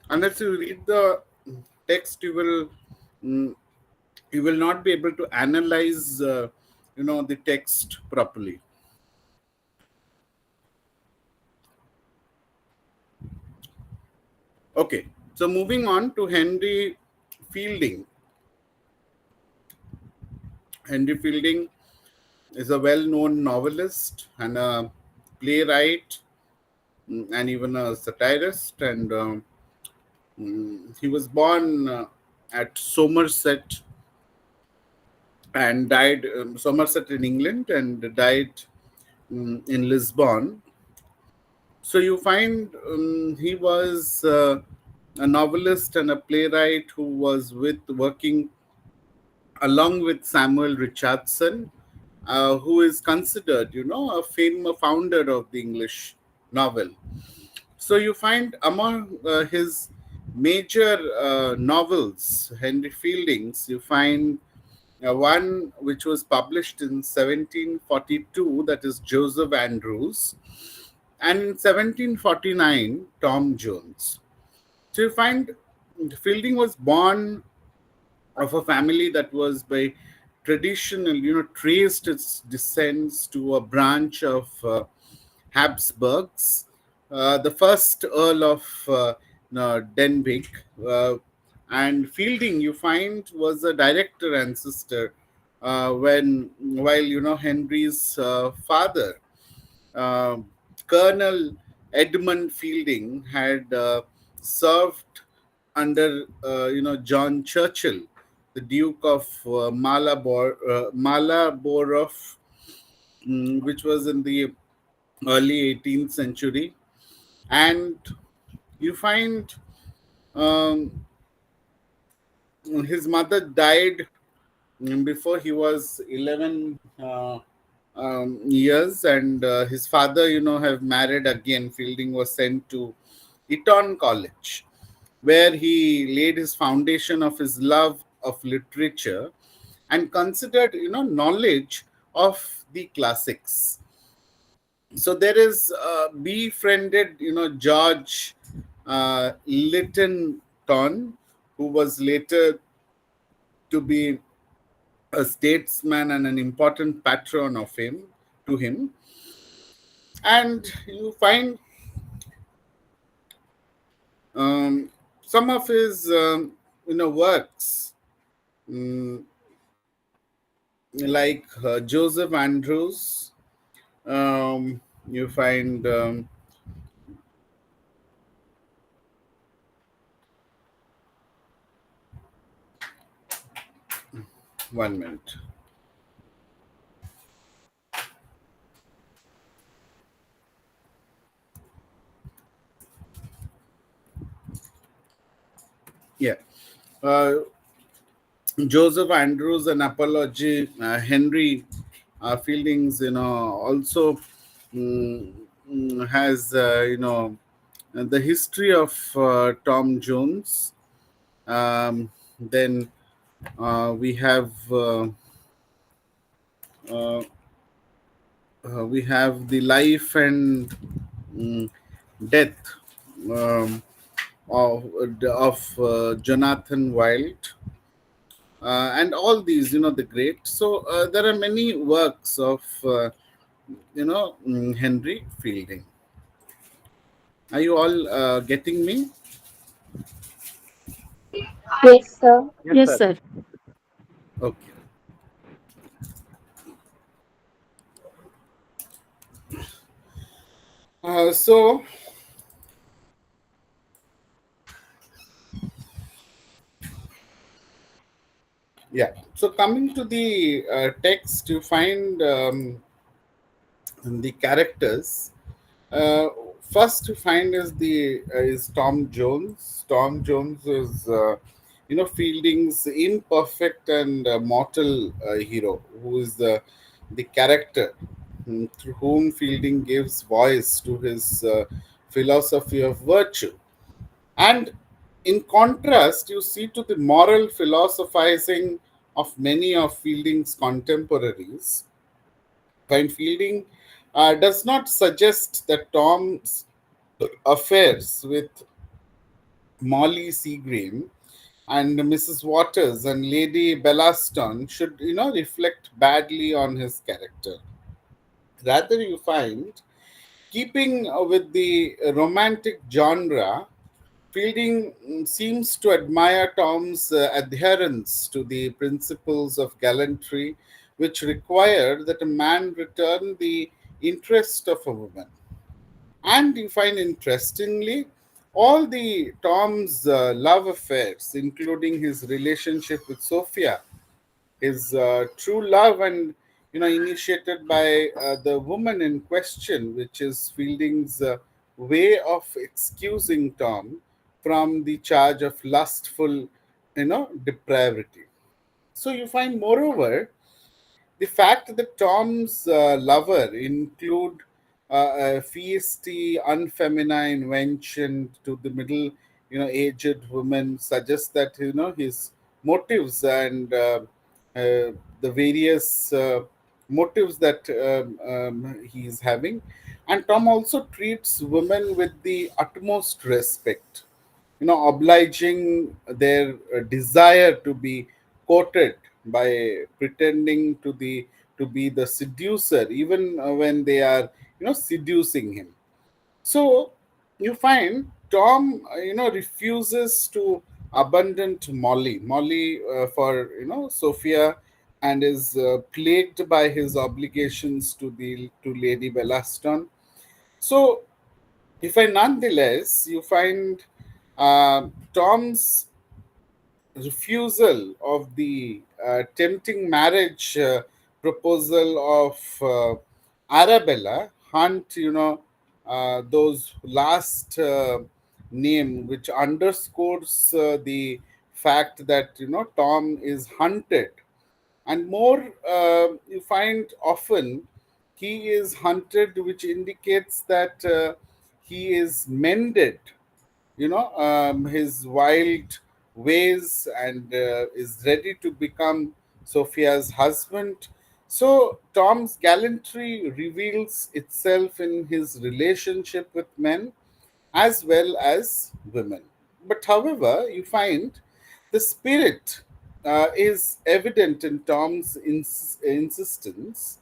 Unless you read the text, mm, you will not be able to analyze, the text properly. Okay, so moving on to Fielding. Henry Fielding is a well-known novelist and a playwright, and even a satirist. And he was born at Somerset and died Somerset in England, and died in Lisbon. So you find he was a novelist and a playwright who was working along with Samuel Richardson, who is considered, a founder of the English novel. So you find among his major novels, Henry Fielding's, you find one which was published in 1742, that is Joseph Andrews, and in 1749, Tom Jones. So you find Fielding was born of a family that was by traditional, traced its descents to a branch of Habsburgs. The first Earl of Denbigh, and Fielding, you find, was a director ancestor, when while Henry's father, uh, Colonel Edmund Fielding, had served under John Churchill, the Duke of Malaborough, which was in the early 18th century. And you find um, his mother died before he was 11 years, and his father, have married again. Fielding was sent to Eton College, where he laid his foundation of his love of literature and considered, knowledge of the classics. So there is befriended, George Lytton, who was later to be a statesman and an important patron of him to him. And you find some of his works, mm, like Joseph Andrews. You find 1 minute. Yeah. Uh, Joseph Andrews, an apology. Henry Fielding's, also has, the history of Tom Jones. Then uh, we have the life and mm, death um, of Jonathan Wild, and all these, the great. So there are many works of Henry Fielding. Are you all getting me? Yes, sir. Yes, sir. Okay. So yeah. So coming to the text, you find the characters. Uh, First to find is Tom Jones. Tom Jones is Fielding's imperfect and mortal hero, who is the character through whom Fielding gives voice to his philosophy of virtue. And in contrast, you see to the moral philosophizing of many of Fielding's contemporaries. Find Fielding does not suggest that Tom's affairs with Molly Seagreen and Mrs. Waters and Lady Bellaston should, reflect badly on his character. Rather, you find, keeping with the romantic genre, Fielding seems to admire Tom's adherence to the principles of gallantry, which require that a man return the interest of a woman. And you find, interestingly, all the Tom's love affairs, including his relationship with Sophia, his true love, and initiated by the woman in question, which is Fielding's way of excusing Tom from the charge of lustful, depravity. So you find, moreover, the fact that Tom's lover include a feisty, unfeminine invention to the middle, aged woman suggests that his motives and the various motives that he is having, and Tom also treats women with the utmost respect, obliging their desire to be courted by pretending to be the seducer, even when they are seducing him. So you find Tom refuses to abandon Molly for Sophia, and is plagued by his obligations to Lady Bellaston. So if I nonetheless, you find Tom's refusal of the tempting marriage proposal of Arabella Hunt, those last name, which underscores the fact that Tom is hunted, and more, you find often he is hunted, which indicates that he is mended, his wild ways, and is ready to become Sophia's husband. So Tom's gallantry reveals itself in his relationship with men as well as women. But however, you find the spirit is evident in Tom's insistence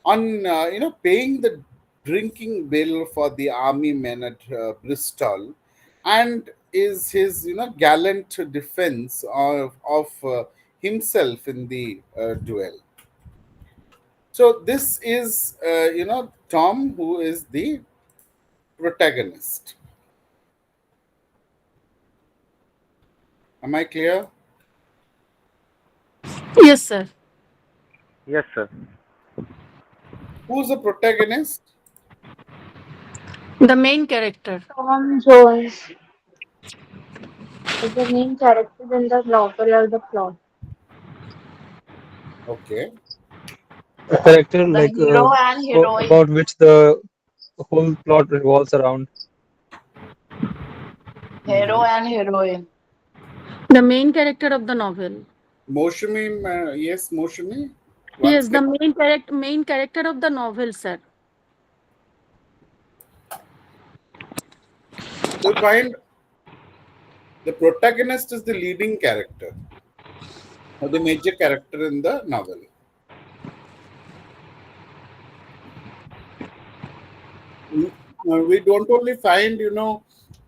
on paying the drinking bill for the army men at Bristol, and is his gallant defense of himself in the duel. So this is Tom, who is the protagonist. Am I clear? Yes, sir. Yes, sir. Who's the protagonist? The main character. Tom Jones is the main character in the novel or the plot. Okay. A character The like hero and about heroine. which the whole plot revolves around. Hero Mhm. and heroine. The main character of the novel. Moshimi, yes, Moshimi. Once Yes, the again, main character of the novel, sir. so you find the protagonist is the leading character or the major character in the novel. Mm, we don't only find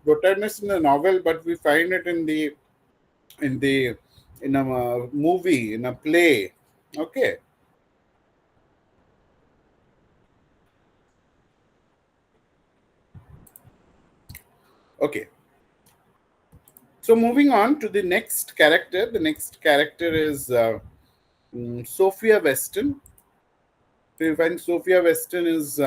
protagonist in the novel, but we find it in the in a movie, in a play. Okay. Okay. So moving on to the next character. The next character is Sophia Weston. So you find Sophia Weston is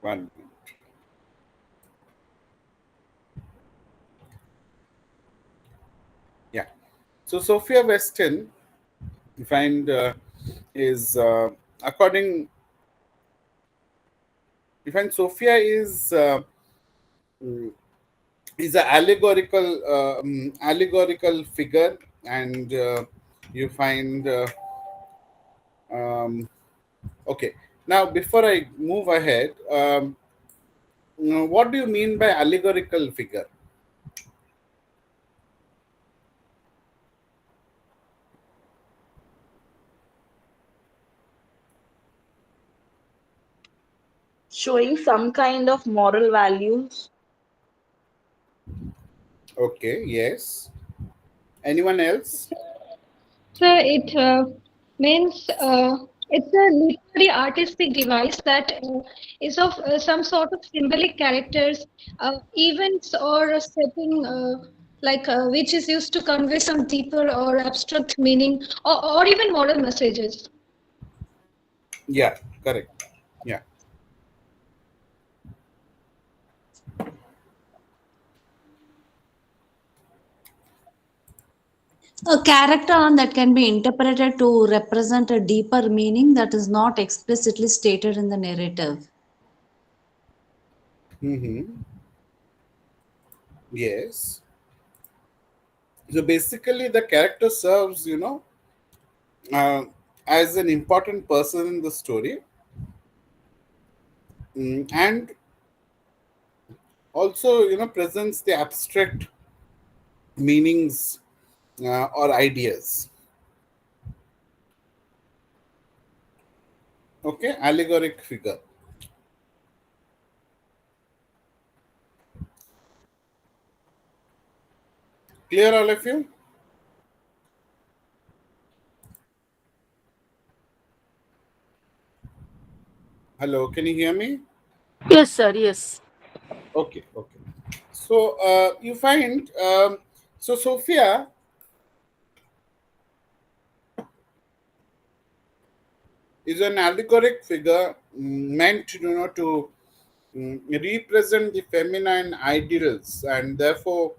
one. Yeah. So Sophia Weston, you find, is according. You find Sophia mm, is an allegorical figure, and you find Okay. Now, before I move ahead, what do you mean by allegorical figure? Showing some kind of moral values. Okay, yes. Anyone else? So it means it's a literary artistic device that is of some sort of symbolic characters, events or a setting which is used to convey some deeper or abstract meaning or even moral messages. Yeah, correct. Yeah. A character on that can be interpreted to represent a deeper meaning that is not explicitly stated in the narrative. Mm-hmm. Yes. So basically, the character serves, uh, as an important person in the story, and also, presents the abstract meanings or ideas. Okay, allegoric figure. Clear, all of you? Hello, can you hear me? Yes, sir. Yes. Okay, okay. So you find, so Sophia is an allegoric figure, meant, to represent the feminine ideals, and therefore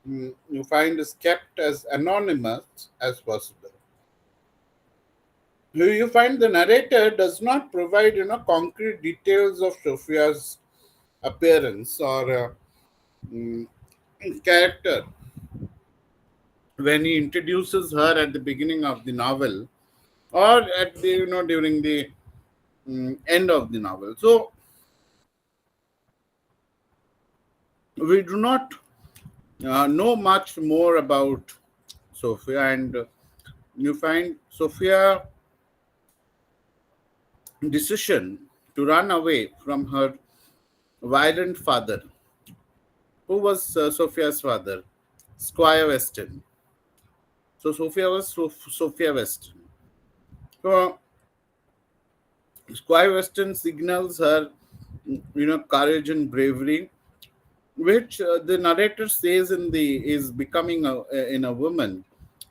you find is kept as anonymous as possible. You find the narrator does not provide, concrete details of Sophia's appearance or mm, character when he introduces her at the beginning of the novel, or at the, during the end of the novel. So we do not know much more about Sophia, and you find Sophia decision to run away from her violent father. Who was Sophia's father? Squire Weston. So Sophia was Sophia Weston. So Squire Weston signals her, courage and bravery, which the narrator says in the is becoming in a woman,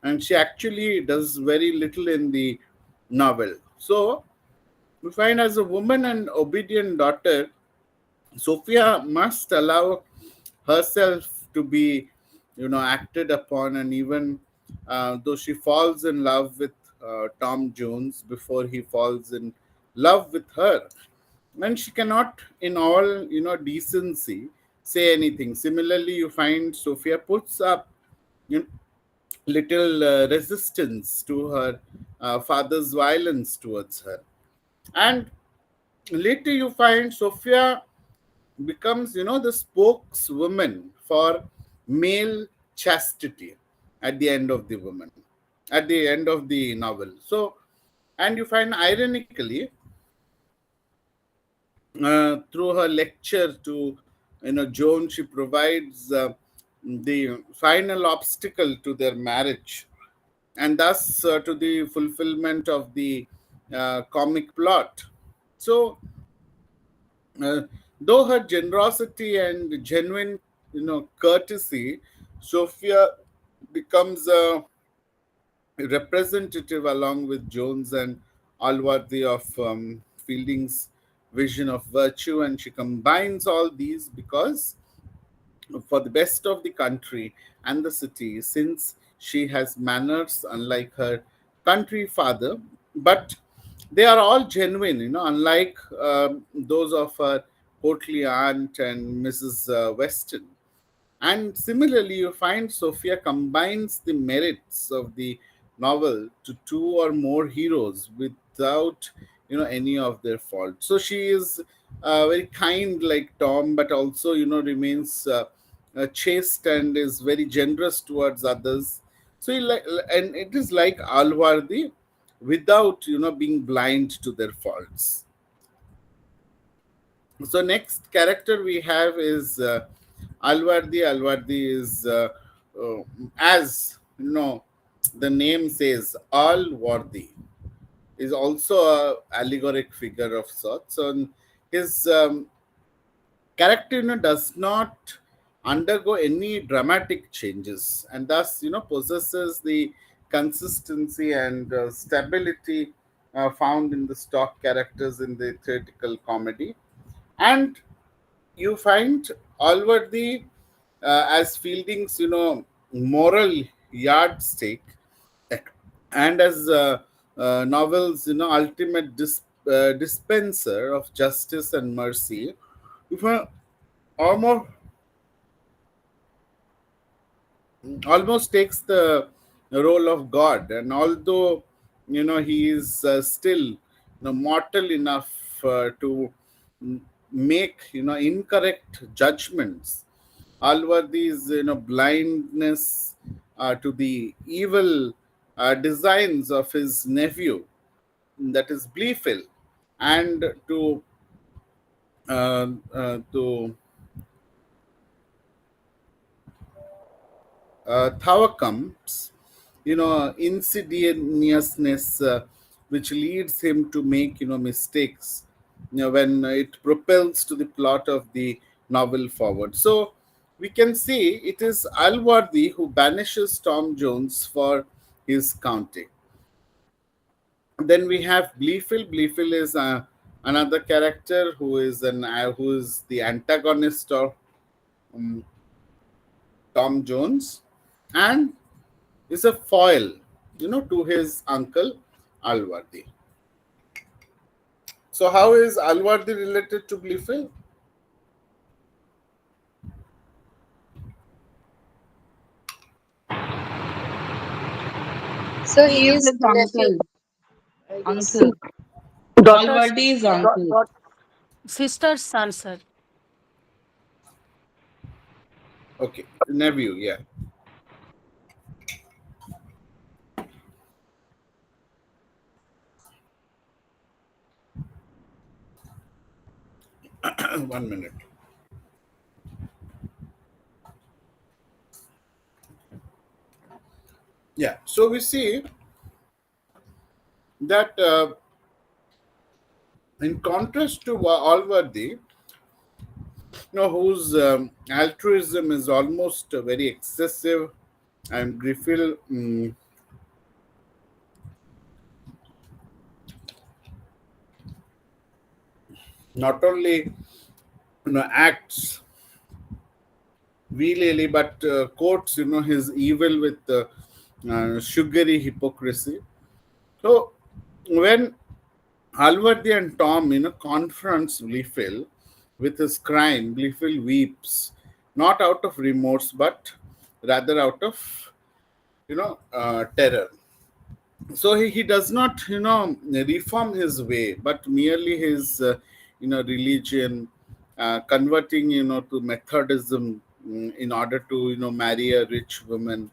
and she actually does very little in the novel. So we find, as a woman and obedient daughter, Sophia must allow herself to be, acted upon, and even though she falls in love with Tom Jones before he falls in love with her, and she cannot, in all, decency, say anything. Similarly, you find Sophia puts up, you know, little resistance to her father's violence towards her, and later you find Sophia becomes, the spokeswoman for male chastity at the end of the woman, at the end of the novel. So, and you find, ironically, through her lecture to, Joan, she provides the final obstacle to their marriage, and thus to the fulfillment of the comic plot. So uh, though her generosity and genuine, courtesy, Sophia becomes a representative, along with Jones and Allworthy, of Fielding's vision of virtue, and she combines all these because for the best of the country and the city, since she has manners unlike her country father, but they are all genuine, unlike those of her portly aunt and Mrs. Weston. And similarly, you find Sophia combines the merits of the novel to two or more heroes without any of their faults. So she is very kind like Tom, but also remains chaste and is very generous towards others. So and it is like Alwardi without being blind to their faults. So next character we have is Alwardi. Alwardi is uh, as the name says, all worthy, is also a allegoric figure of sorts. So his character does not undergo any dramatic changes, and thus possesses the consistency and stability found in the stock characters in the theatrical comedy. And you find Allworthy as Fielding's moral yardstick, and as novels ultimate dispenser of justice and mercy. If almost almost takes the role of God. And although he is still mortal enough to mm, make incorrect judgments, Alwardi's blindness to the evil designs of his nephew, that is Bleefil, and to Thawakams, insidiousness, which leads him to make mistakes when it propels to the plot of the novel forward. So we can see it is Alwardi who banishes Tom Jones for his county. Then we have Bleefil. Bleefil is another character who is the antagonist of um, Tom Jones, and is a foil, to his uncle Alwardi. So, how is Alwardi related to Bleefil? So He he is is his the nephew, uncle. I guess. Uncle. Daughter's Alvardi is uncle. sister's son, sir. Okay, nephew, yeah. One minute. Yeah, so we see that in contrast to Alwardi, whose altruism is almost very excessive, and Griffith not only acts really, but quotes his evil with sugary hypocrisy. So when Alvardi and Tom confronts Bleefil with his crime, Bleefil weeps, not out of remorse but rather out of terror. So he does not reform his way, but merely his religion, converting to Methodism, in order to marry a rich woman.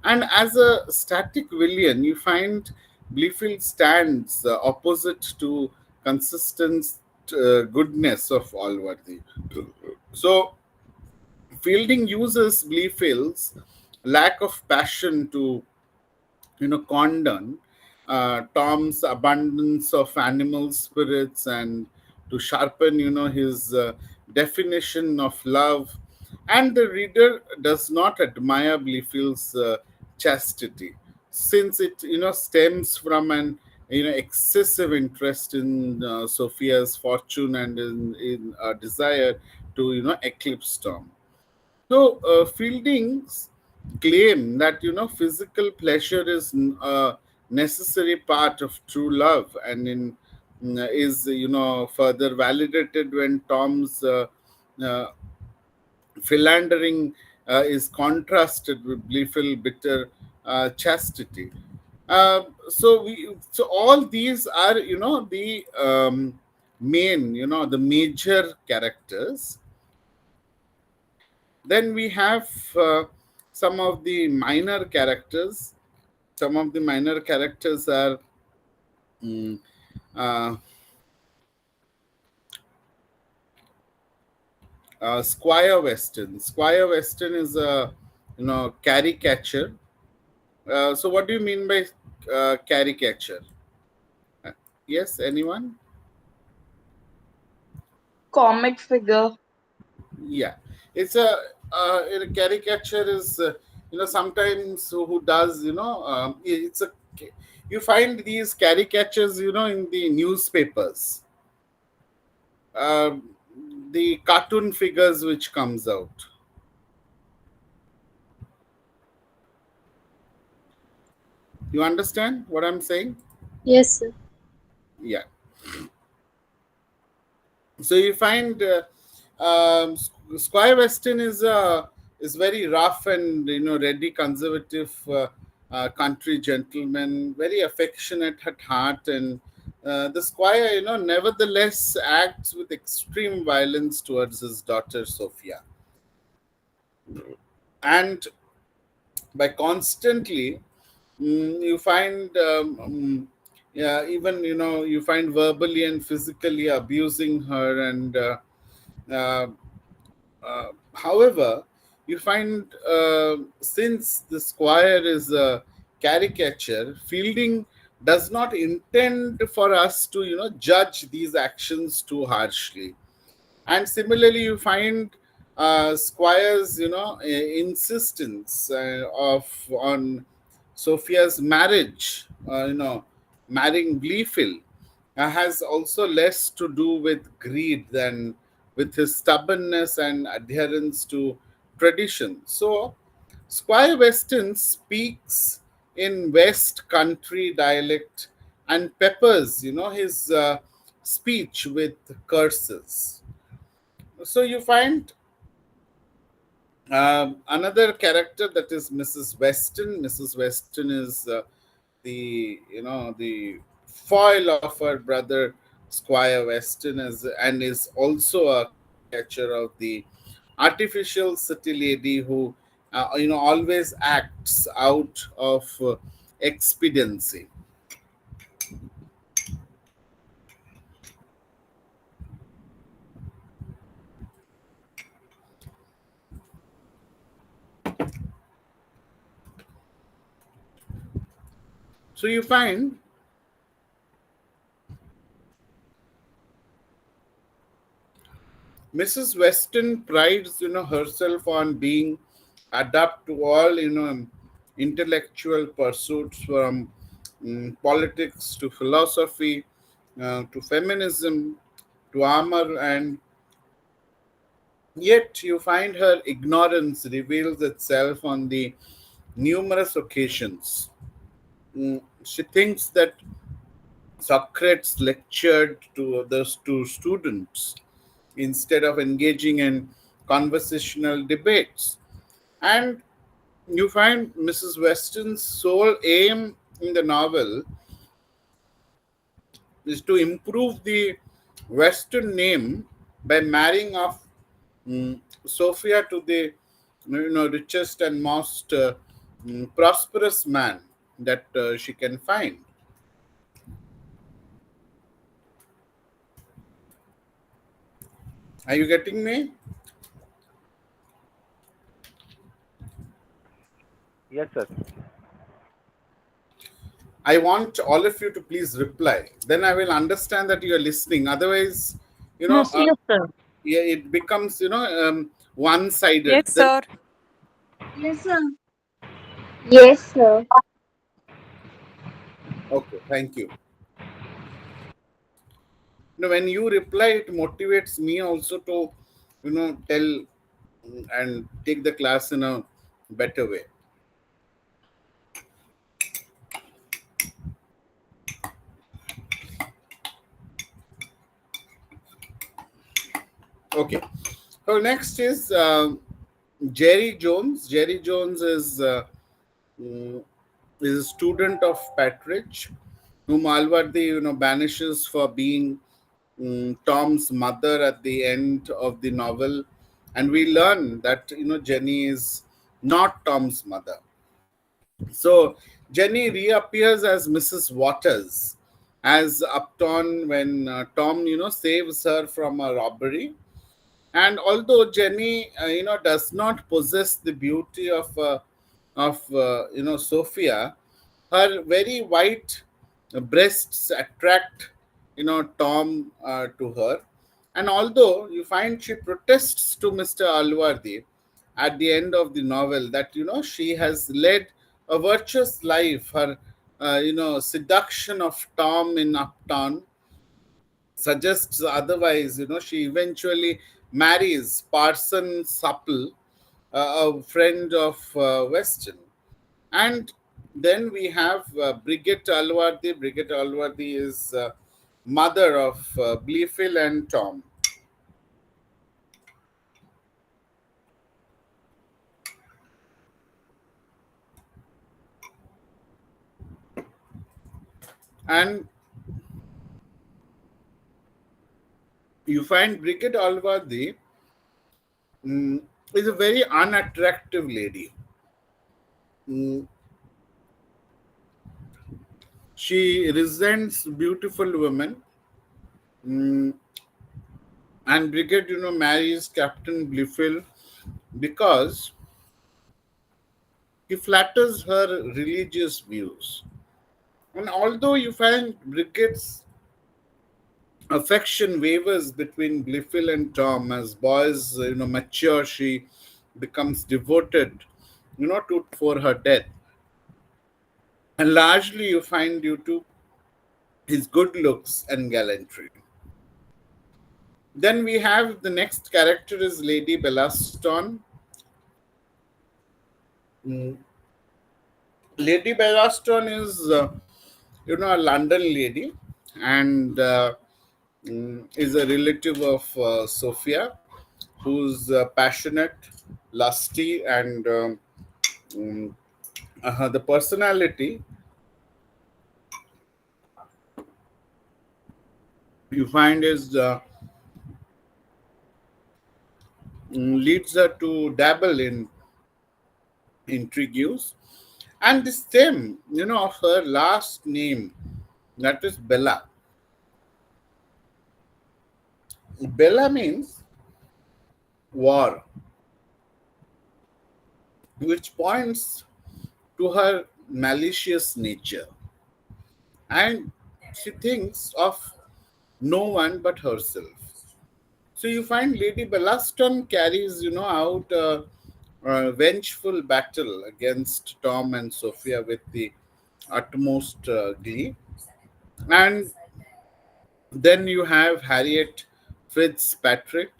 And as a static villain, you find Bleefil stands opposite to consistent goodness of Allworthy. So Fielding uses Bleefil's lack of passion to condone Tom's abundance of animal spirits, and to sharpen his definition of love. And the reader does not admire Bleefield's chastity, since it stems from an excessive interest in Sophia's fortune, and in a desire to eclipse Tom. So Fielding's claim that physical pleasure is a necessary part of true love, and is further validated when Tom's uh, philandering is contrasted with Bleefil bitter chastity. So all these are, the main, the major characters. Then we have some of the minor characters. Some of the minor characters are mm, uh, Squire Weston. Squire Weston is a, caricature. So what do you mean by caricature? Uh, yes, anyone? Comic figure. Yeah, it's a caricature is, sometimes who does, it's a, you find these caricatures, in the newspapers, um, the cartoon figures which comes out. You understand what I'm saying? Yes, sir. Yeah. So you find Squire Weston is very rough and, ready, conservative country gentleman, very affectionate at heart, and the Squire, nevertheless acts with extreme violence towards his daughter Sophia, and by constantly, you find, yeah, even, you find verbally and physically abusing her, and uh, however, you find, since the Squire is a caricature, Fielding does not intend for us to, judge these actions too harshly. And similarly, you find Squire's, insistence of on Sophia's marriage, marrying Gleefield, has also less to do with greed than with his stubbornness and adherence to tradition. So, Squire Weston speaks in West Country dialect and peppers, his speech with curses. So you find another character, that is Mrs. Weston. Mrs. Weston is the foil of her brother Squire Weston, is also a caricature of the artificial city lady who, always acts out of expediency. So you find Mrs. Weston prides, herself on being adapt to all, intellectual pursuits, from politics to philosophy, to feminism, to armor, and yet you find her ignorance reveals itself on the numerous occasions. She thinks that Socrates lectured to others, to students, instead of engaging in conversational debates. And you find Mrs. Weston's sole aim in the novel is to improve the Western name by marrying off Sophia to the, richest and most prosperous man that she can find. Are you getting me? Yes, sir. I want all of you to please reply. Then I will understand that you are listening. Otherwise, you know, Yes, yes, sir. yeah, it becomes, one-sided. Yes, Then, sir. Yes, sir. Yes, sir. okay, thank you. When you reply, it motivates me also to, tell and take the class in a better way. Okay. So next is Jerry Jones. Jerry Jones is is a student of Patridge, whom Alvardi, banishes for being Tom's mother at the end of the novel, and we learn that Jenny is not Tom's mother. So Jenny reappears as Mrs. Waters as Upton when Tom saves her from a robbery. And although Jenny does not possess the beauty of Sophia, her very white breasts attract Tom to her. And although you find she protests to Mr. Alwardi at the end of the novel that she has led a virtuous life, her seduction of Tom in Uptown suggests otherwise. She eventually marries Parson Supple, a friend of Weston. And then we have Brigette Alwardi. Brigette Alwardi is mother of Blefield and Tom. And you find Brigette Alwardi is a very unattractive lady. Mm, she resents beautiful women. Mm, and Brigette, marries Captain Blefield because he flatters her religious views. And although you find Brigitte's affection wavers between Blefield and Tom as boys, mature, she becomes devoted, to for her death. And largely you find due to his good looks and gallantry. Then we have the next character is Lady Bellaston. Mm, Lady Bellaston is, a London lady, and is a relative of Sophia, who's passionate, lusty, and mm, the personality you find is leads her to dabble in intrigues, and the stem, of her last name, that is Bella. Bella means war, which points to her malicious nature, and she thinks of no one but herself. So you find Lady Bellaston carries, out a vengeful battle against Tom and Sophia with the utmost glee. And then you have Harriet Fitzpatrick,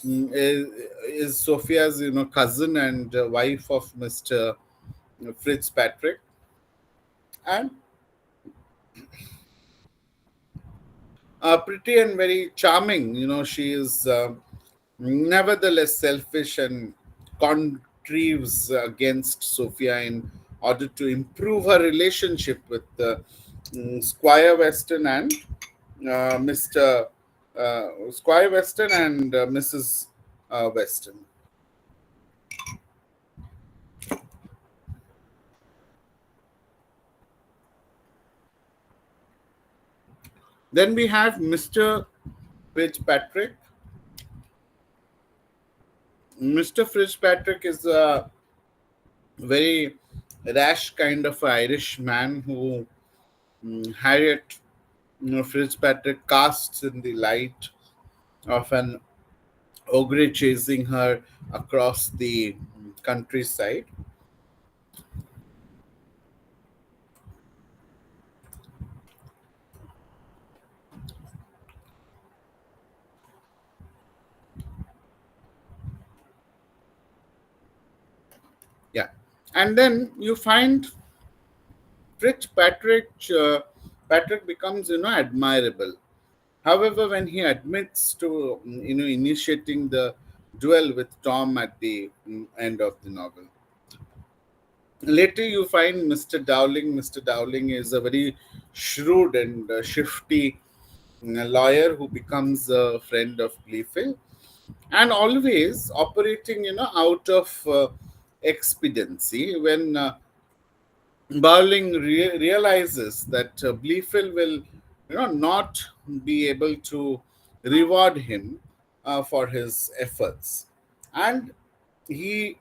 is Sophia's, cousin and wife of Mr. Fitzpatrick, and pretty and very charming. She is nevertheless selfish and contrives against Sophia in order to improve her relationship with Squire Weston and Mr. Squire Weston and Mrs. Weston. Then we have Mr. Fitzpatrick. Mr. Fitzpatrick is a very rash kind of Irish man who Harriet Fitzpatrick casts in the light of an ogre chasing her across the countryside. Yeah, and then you find Fitzpatrick. Patrick becomes admirable. However, when he admits to initiating the duel with Tom at the end of the novel, Later, you find Mr. Dowling. Mr. Dowling is a very shrewd and shifty lawyer who becomes a friend of Gleefield, and always operating, out of expediency. When Bowling realizes that Bleefield will, not be able to reward him for his efforts, and he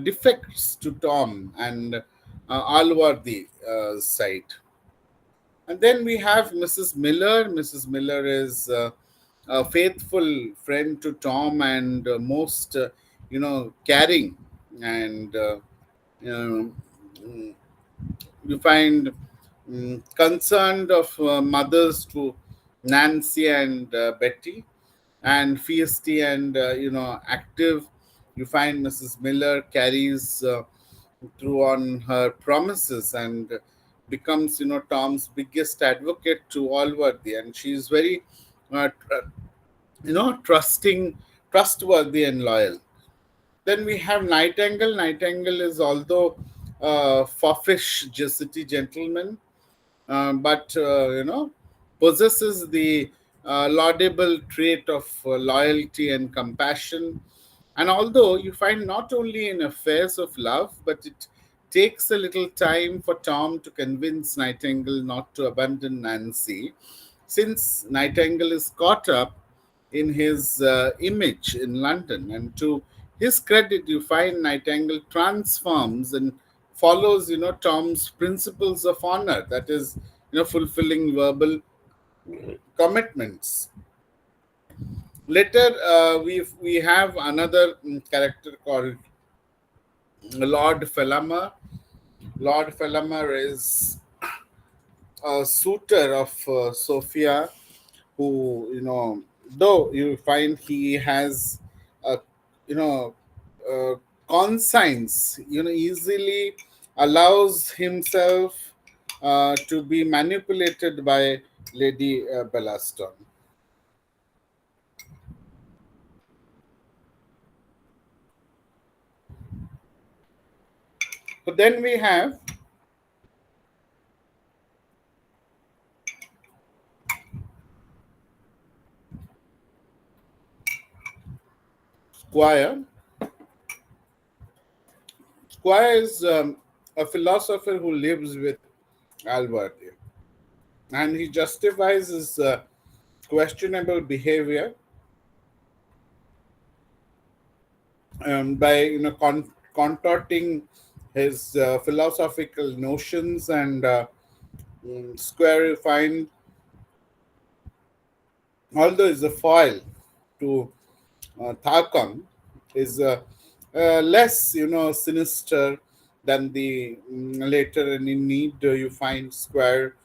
defects to Tom and Alworthy side. And then we have Mrs. Miller. Mrs. Miller is a faithful friend to Tom and most, caring and um, you find concerned of mothers to Nancy and Betty, and feisty and active. You find Mrs. Miller carries through on her promises and becomes Tom's biggest advocate to Allworthy, and she's very trusting, trustworthy, and loyal. Then we have Nightingale. Nightingale is although a foppish city gentleman, but possesses the laudable trait of loyalty and compassion. And although you find not only in affairs of love, but it takes a little time for Tom to convince Nightingale not to abandon Nancy, since Nightingale is caught up in his image in London. And to his credit, you find Nightingale transforms and follows, Tom's principles of honor, that is, fulfilling verbal commitments. Later, we have another character called Lord Fellamar. Lord Fellamar is a suitor of Sophia, who, though you find he has a, you know conscience, easily allows himself to be manipulated by Lady Bellaston. So then we have Squire. Squire is a philosopher who lives with Albert, and he justifies his questionable behavior by contorting his philosophical notions, and Square you find, although is a foil to Tharkam, is less sinister than the later, and in need you find Square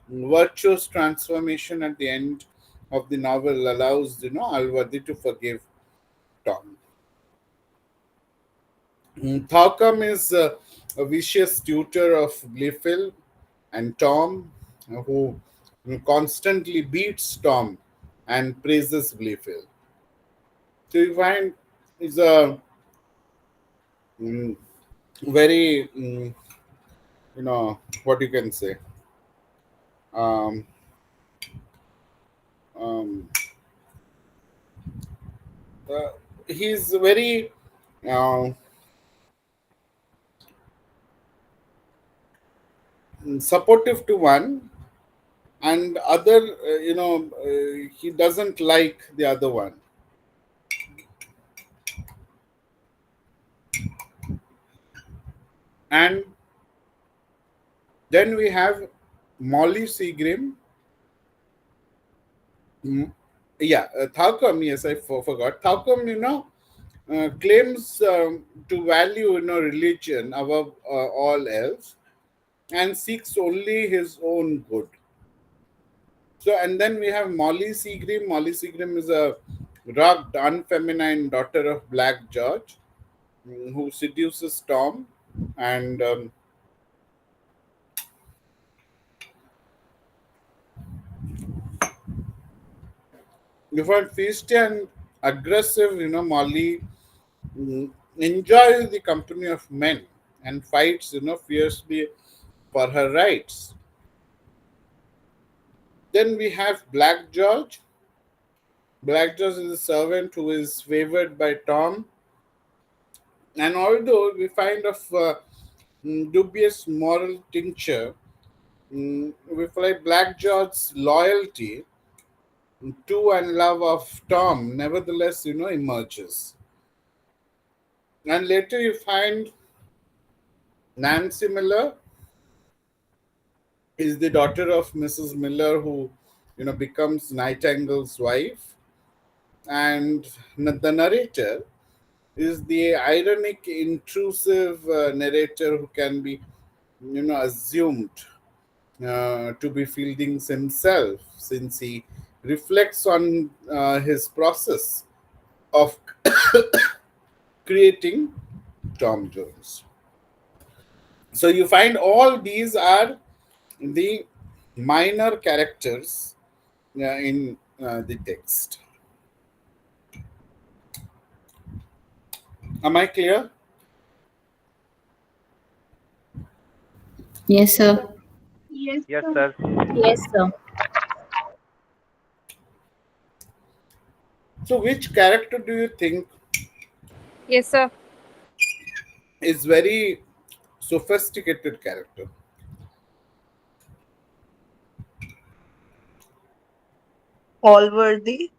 virtuous transformation at the end of the novel allows Alwadi to forgive Tom. Thorcom is a vicious tutor of Glyphil and Tom, who constantly beats Tom and praises Glyphil. So you find is a mm, very what you can say. Um, um, uh, he's very uh, supportive to one, and other he doesn't like the other one. And then we have Molly Seagrim. Mm, yeah, Thaukum, yes, I forgot. Thaukum, claims to value religion above all else, and seeks only his own good. So, and then we have Molly Seagrim. Molly Seagrim is a rugged, unfeminine daughter of Black George, who seduces Tom, and you find feisty and aggressive. Molly enjoys the company of men and fights, fiercely for her rights. Then we have Black George. Black George is a servant who is favored by Tom, and although we find of dubious moral tincture, we find Black George's loyalty to and love of Tom nevertheless, emerges. And later you find Nancy Miller is the daughter of Mrs. Miller, who, becomes Nightingale's wife, and the narrator is the ironic, intrusive narrator who can be, assumed to be Fielding's himself, since he reflects on his process of creating Tom Jones. So you find all these are the minor characters in the text. Am I clear? Yes, sir. Yes, Yes, sir. sir. Yes, sir. So which character do you think Yes, sir. is very sophisticated character? Allworthy.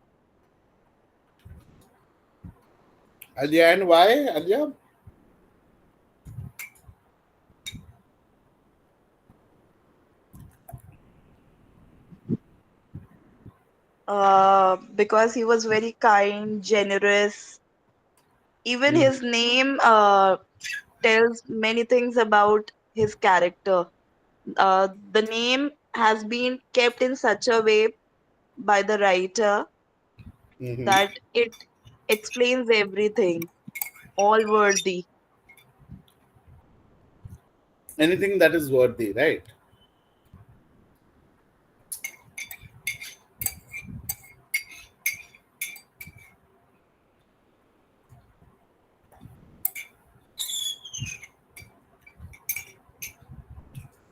Alia, and why, Alia? Because he was very kind, generous. Even Mhm. his name tells many things about his character. The name has been kept in such a way by the writer Mhm. that it explains everything. Allworthy. Anything that is worthy, right?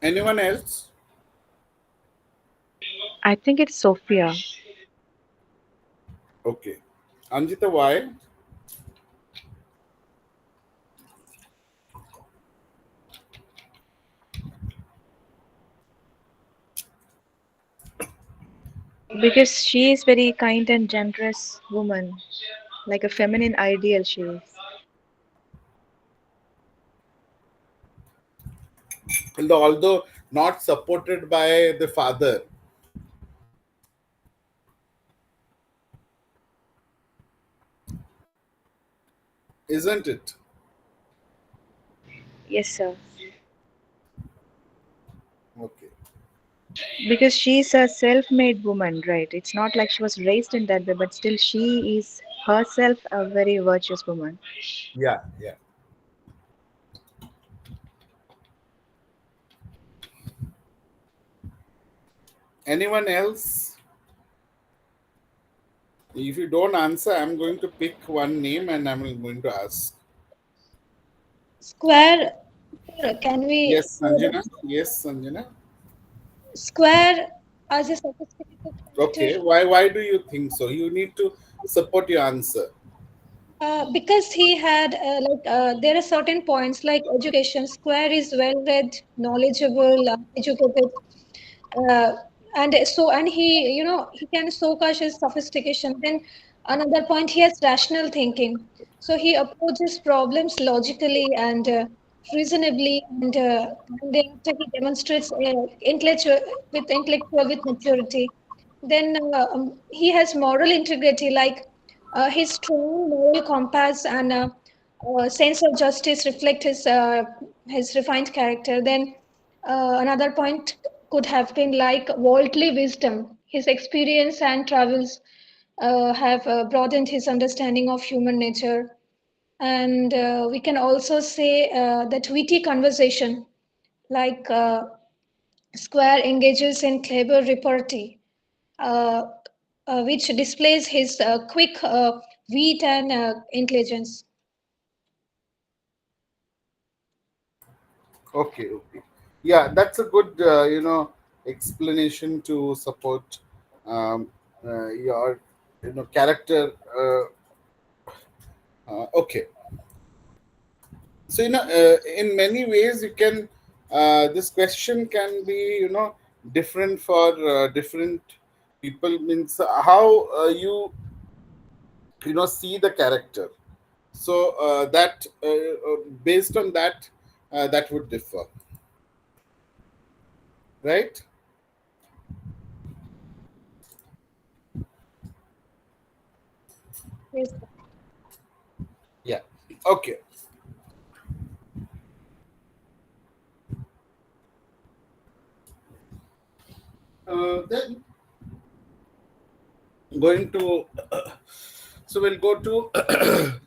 Anyone else? I think it's Sophia Okay. Anjita, why? because she is very kind and generous woman, like a feminine ideal she is. Although not supported by the father, isn't it? Yes, sir. Okay. Because she's a self-made woman, right? It's not like she was raised in that way, but still she is herself a very virtuous woman. Yeah, yeah. Anyone else? If you don't answer, I'm going to pick one name and I'm going to ask. Square, can we Yes, say that Sanjana. Yes, Sanjana. Square as a sophisticated Okay. character? Why do you think so? You need to support your answer. Because he had there are certain points like education. Square is well read, knowledgeable, educated, uh, and he he can showcase his sophistication. Then another point, he has rational thinking. So he approaches problems logically and reasonably, and thereafter he demonstrates intellectual with maturity. Then he has moral integrity, like his strong moral compass and sense of justice reflect his refined character. Then another point could have been like worldly wisdom. His experience and travels have broadened his understanding of human nature. And we can also say that witty conversation, like Square engages in clever repartee, uh, which displays his quick wit and intelligence. Okay, okay. Yeah, that's a good, explanation to support your, character. Okay. So, in many ways, you can, this question can be, different for different people. Means how see the character. So, that, based on that, that would differ, right? Yes. Yeah. Okay. Then going to so we'll go to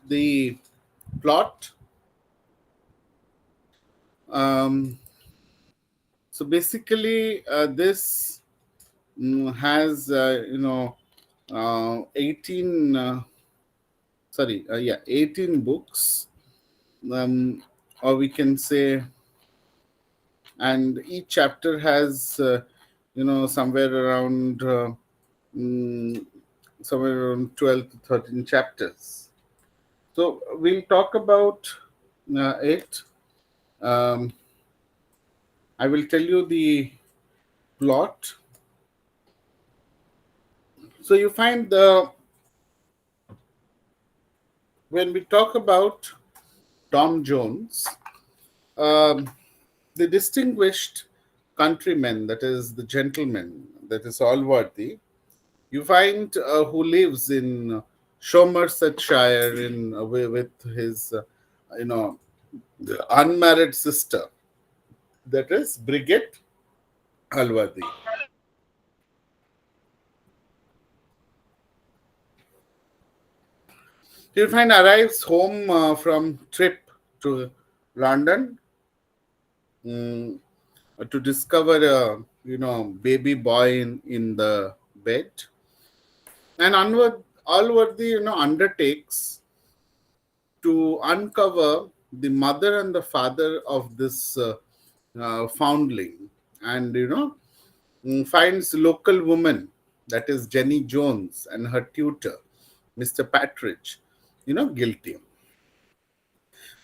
the plot. um, so basically this has 18 18 books, um, or we can say, and each chapter has somewhere around mm, somewhere around 12 to 13 chapters. So we'll talk about it. um, I will tell you the plot. So you find the when we talk about Tom Jones, um, the distinguished countryman, that is the gentleman, that is Allworthy, you find who lives in Somersetshire with his you know the unmarried sister, that is Bridget Allworthy. You find arrives home from trip to London, mm, to discover a baby boy in the bed, and Allworthy undertakes to uncover the mother and the father of this foundling, and finds local woman, that is Jenny Jones, and her tutor Mr. Patridge guilty.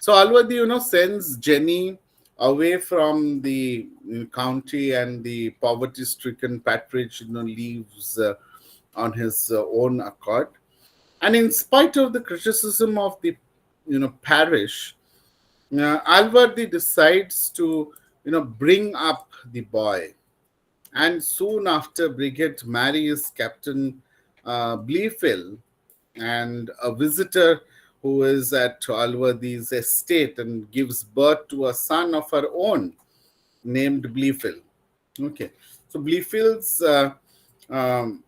So Alwadi, sends Jenny away from the county, and the poverty-stricken Patridge, leaves on his own accord. And in spite of the criticism of the, parish, Alwadi decides to, bring up the boy. And soon after, Brigade marries Captain Bleefill, and a visitor who is at Alwadi's estate and gives birth to a son of her own named Bleefill. Okay, so Bleefill's um,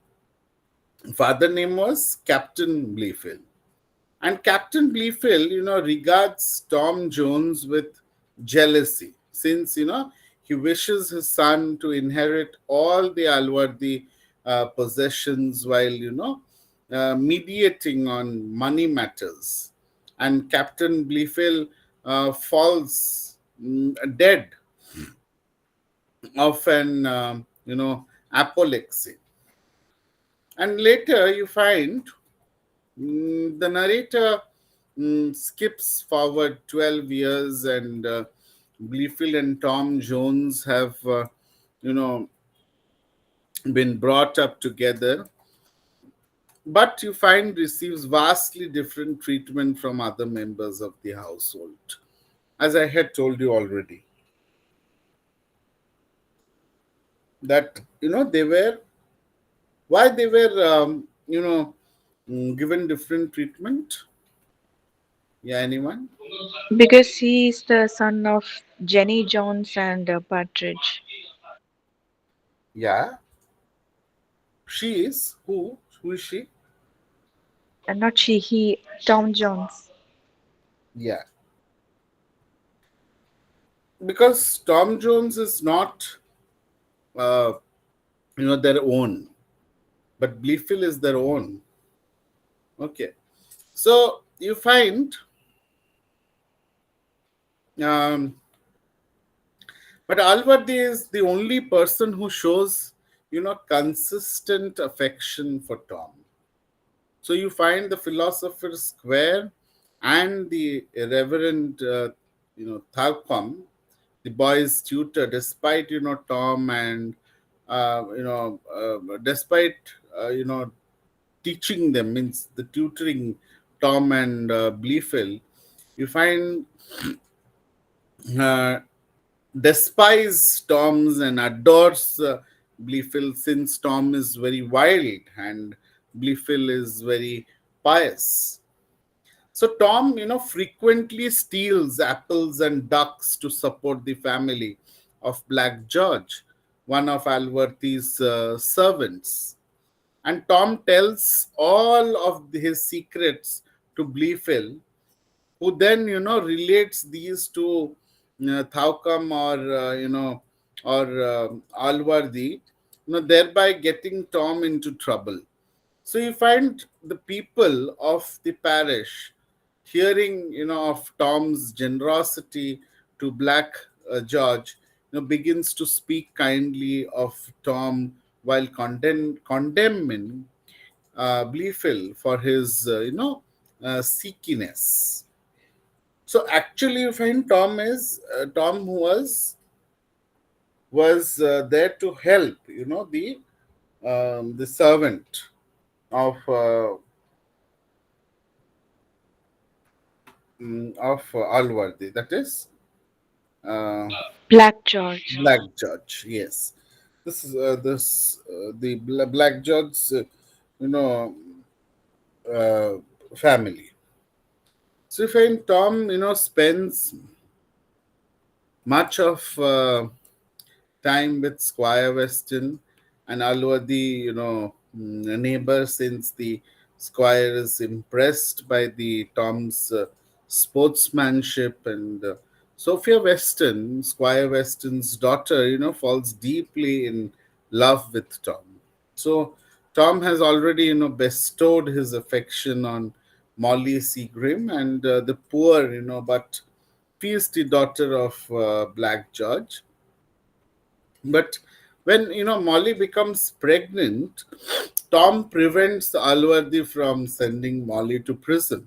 father name was Captain Bleefill. And Captain Bleefill, regards Tom Jones with jealousy, since, he wishes his son to inherit all the Alwardi possessions, while, mediating on money matters. And Captain Bleefill falls dead of an, apoplexy. And later you find the narrator skips forward 12 years, and Bleefield and Tom Jones have, you know, been brought up together, but you find receives vastly different treatment from other members of the household. As I had told you already, that, they were, why they were, given different treatment. Yeah, anyone? Because he is the son of Jenny Jones and Partridge. Yeah, she is who? Who is she? And not she, he, Tom Jones. Yeah, because Tom Jones is not, uh, their own, but Bleefill is their own. Okay, so you find, um, But Alvardi is the only person who shows, consistent affection for Tom. So you find the philosopher Square and the Reverend, Thalcom, the boy's tutor, despite, Tom and, despite, teaching them, means the tutoring Tom and Bleefel, you find uh, despise Tom's and adores Bleefel, since Tom is very wild and Bleefel is very pious. So Tom, frequently steals apples and ducks to support the family of Black George, one of Alworthy's servants. And Tom tells all of his secrets to Bleefel, who then relates these to Thaukum or Alwardi, thereby getting Tom into trouble. So you find the people of the parish hearing of Tom's generosity to Black George, begins to speak kindly of Tom while condemning Bleefel for his seekiness. So actually, you find Tom who was there to help, the servant of Alwardi, that is uh, Black George. Black Judge. Yes, this is the Black Judge, you know, uh, family. So you find Tom, spends much of time with Squire Weston and Alwadi, neighbor, since the Squire is impressed by the Tom's sportsmanship, and Sophia Weston, Squire Weston's daughter, falls deeply in love with Tom. So Tom has already, bestowed his affection on Molly Seagrim and the poor, but feisty daughter of Black George. But when Molly becomes pregnant, Tom prevents Alwardi from sending Molly to prison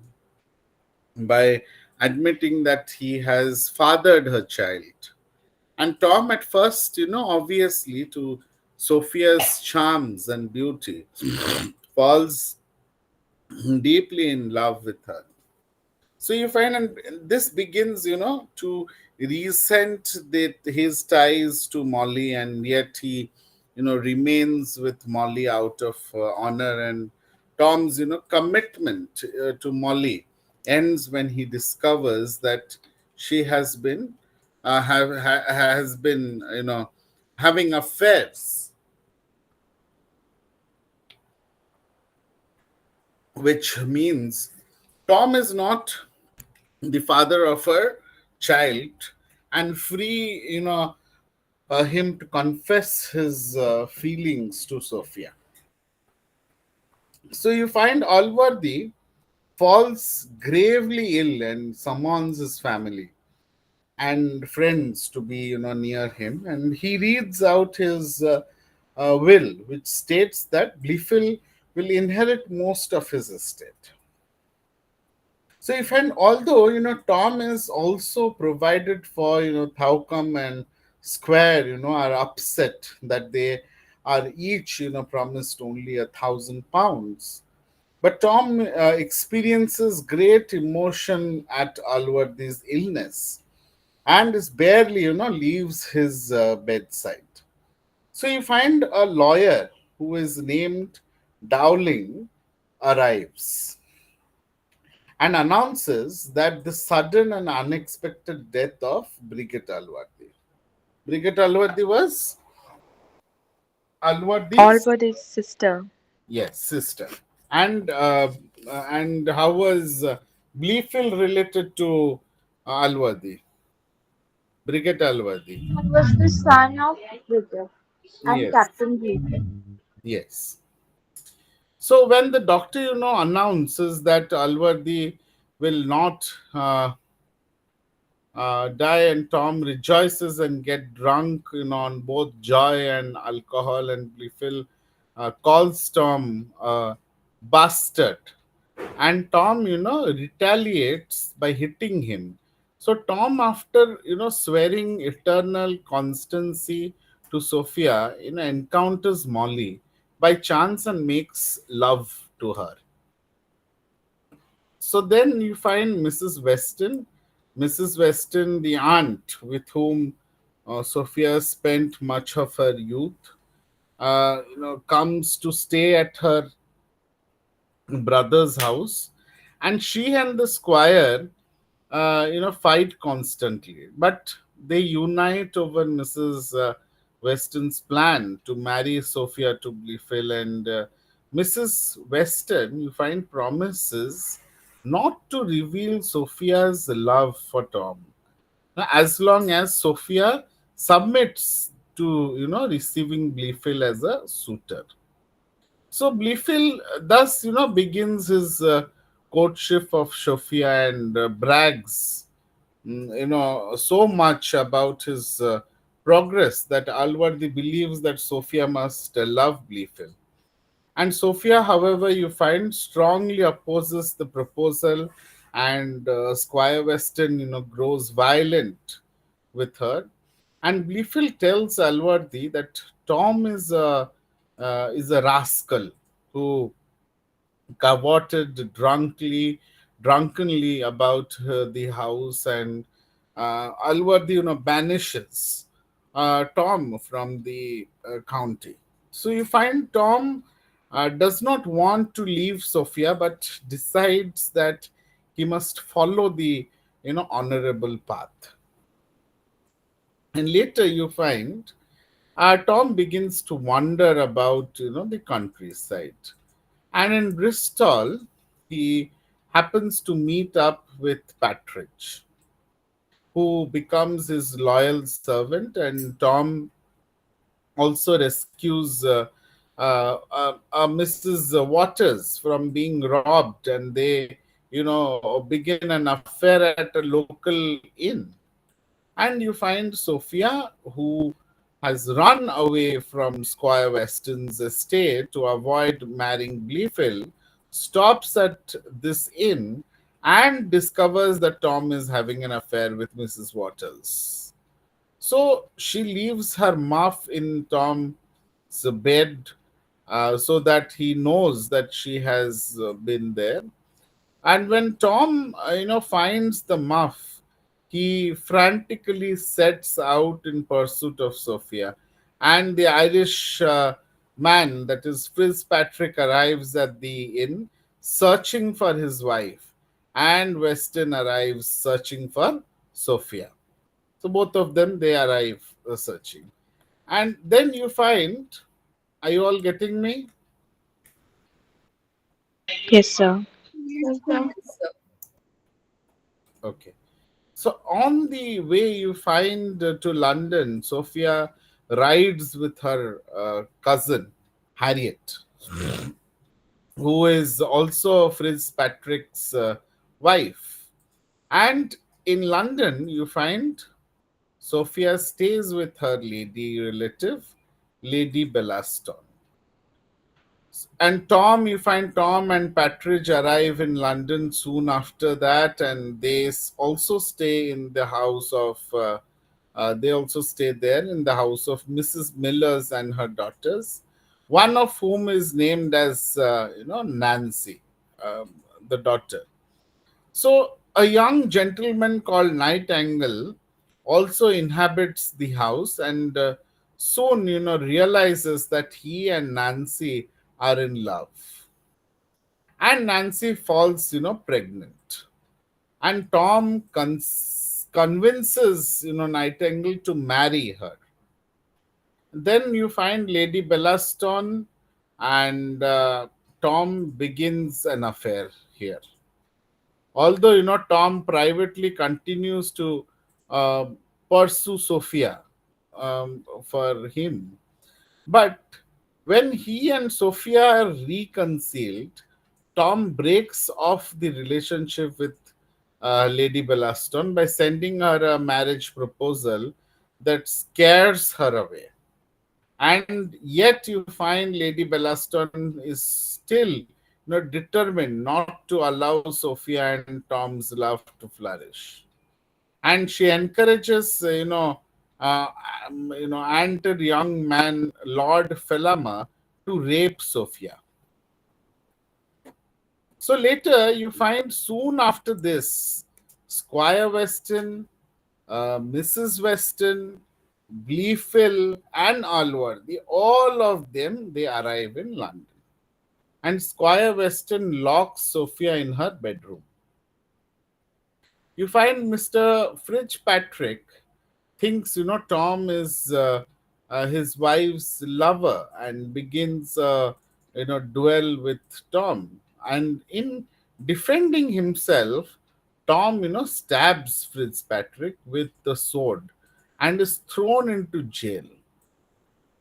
by admitting that he has fathered her child. And Tom, at first, obviously to Sophia's charms and beauty, falls deeply in love with her. So you find, and this begins, to resent his ties to Molly, and yet he, remains with Molly out of honor. And Tom's, commitment to Molly ends when he discovers that she has been, has been, having affairs, which means Tom is not the father of her child, and free him to confess his feelings to Sophia. So you find Alwardi falls gravely ill and summons his family and friends to be near him, and he reads out his will, which states that Blifil will inherit most of his estate. So if, and although Tom is also provided for, Thaukum and Square, are upset that they are each promised only £1,000. But Tom experiences great emotion at Alwardi's illness and is barely leaves his bedside. So you find a lawyer who is named Dowling arrives and announces that the sudden and unexpected death of Brigit Alwardi. Brigit Alwardi was All Alwardi's, but his sister. yes, sister. And how was Bleefil related to Alwardi? Brigit Alwardi. He was the son of British and Yes, Captain Bleaker. yes. So when the doctor, announces that Alwardi will not die, and Tom rejoices and get drunk, on both joy and alcohol, and Blifil calls Tom bastard, and Tom, retaliates by hitting him. So Tom, after swearing eternal constancy to Sophia, encounters Molly by chance and makes love to her. So then you find Mrs. Weston, the aunt with whom Sophia spent much of her youth, comes to stay at her brother's house, and she and the squire, fight constantly, but they unite over Mrs. Weston's plan to marry Sophia to Blifil, and Mrs. Weston, you find, promises not to reveal Sophia's love for Tom, as long as Sophia submits to receiving Blifil as a suitor. So Blifil thus, begins his courtship of Sophia, and brags, so much about his progress that Alwardi believes that Sophia must love Blifil. And Sophia, however, you find, strongly opposes the proposal, and Squire Weston, grows violent with her. And Blifil tells Alwardi that Tom is a rascal who cavorted drunkenly about the house, and Alwardi, banishes Tom from the county. So you find Tom does not want to leave Sophia, but decides that he must follow the honorable path. And later you find Tom begins to wander about the countryside, and in Bristol he happens to meet up with Partridge, who becomes his loyal servant, and Tom also rescues Mrs. Waters from being robbed, and they begin an affair at a local inn. And you find Sophia, who has run away from Squire Weston's estate to avoid marrying Blifil, stops at this inn and discovers that Tom is having an affair with Mrs. Waters. So she leaves her muff in Tom's bed, so that he knows that she has been there. And when Tom, finds the muff, he frantically sets out in pursuit of Sophia. And the Irish man, that is Fitzpatrick, arrives at the inn searching for his wife, and Weston arrives searching for Sophia. So both of them, they arrive searching. And then you find, are you all getting me? Yes, sir. Yes, sir. Okay. So on the way, you find to London, Sophia rides with her cousin Harriet, who is also Fitzpatrick's wife. And in London, you find Sophia stays with her lady relative, Lady Bellaston. And you find Tom and Partridge arrive in London soon after that, and also stay in the house of. They also stay there in the house of Mrs. Millers and her daughters, one of whom is named as Nancy, the daughter. So a young gentleman called Nightingale also inhabits the house, and soon realizes that he and Nancy are in love, and Nancy falls pregnant, and Tom convinces Nightingale to marry her. Then you find Lady Bellaston, and Tom begins an affair here. Although Tom privately continues to uh, pursue Sophia for him, but when he and Sophia are reconciled, Tom breaks off the relationship with Lady Bellaston by sending her a marriage proposal that scares her away. And yet you find Lady Bellaston is still determined not to allow Sophia and Tom's love to flourish, and she encourages uh, and young man Lord Felama to rape Sophia. So later you find soon after this, Squire Weston, Mrs. Weston, Gleefill, and Alworthy, all of them, they arrive in London. And Squire Weston locks Sophia in her bedroom. You find Mr. Fitzpatrick thinks Tom is his wife's lover and begins duel with Tom. And in defending himself, Tom stabs Fitzpatrick with the sword and is thrown into jail.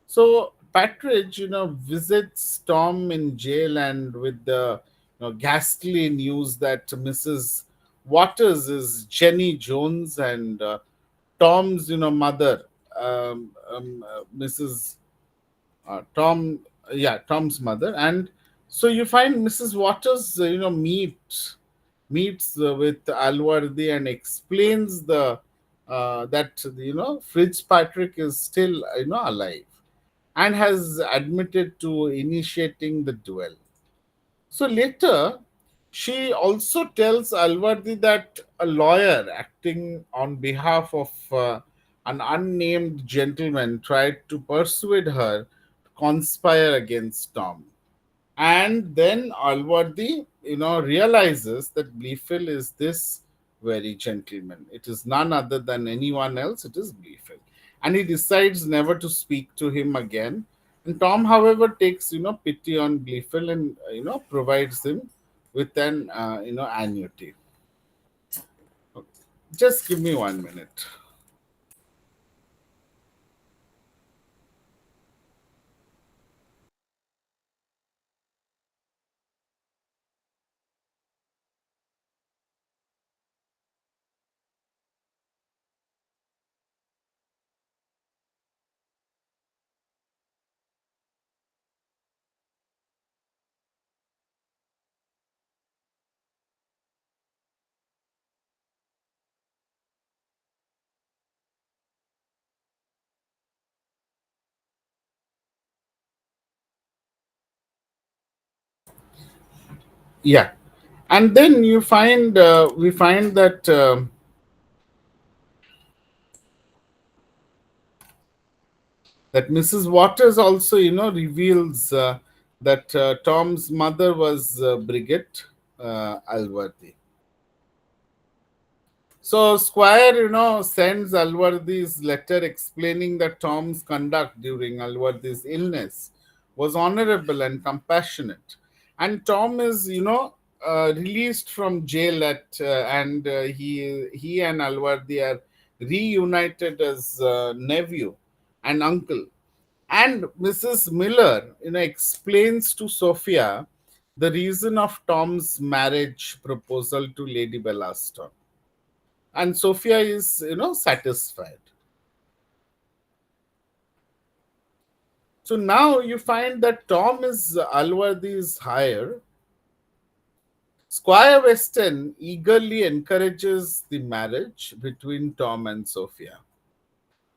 So Patridge visits Tom in jail, and with the ghastly news that Mrs. Waters is Jenny Jones, and Tom's mother, Mrs. Tom's mother. And so you find Mrs. Waters meets with Alworthy and explains the that Fitzpatrick is still alive and has admitted to initiating the duel. So later, she also tells Alworthy that a lawyer acting on behalf of an unnamed gentleman tried to persuade her to conspire against Tom. And then Alworthy, realizes that Bleefield is this very gentleman. It is none other than anyone else. It is Bleefield, and he decides never to speak to him again. And Tom, however, takes pity on Bleefield and provides him with an annuity. Just give me 1 minute. Yeah, and then you find we find that Mrs. Waters also, reveals that Tom's mother was Bridget Alworthy. So Squire, sends Alworthy's letter explaining that Tom's conduct during Alworthy's illness was honorable and compassionate, and Tom is, released from jail and he and Alworthy are reunited as nephew and uncle. And Mrs. Miller, explains to Sophia the reason of Tom's marriage proposal to Lady Bellaston, and Sophia is satisfied. So now you find that Tom is Alworthy's hire. Squire Weston eagerly encourages the marriage between Tom and Sophia,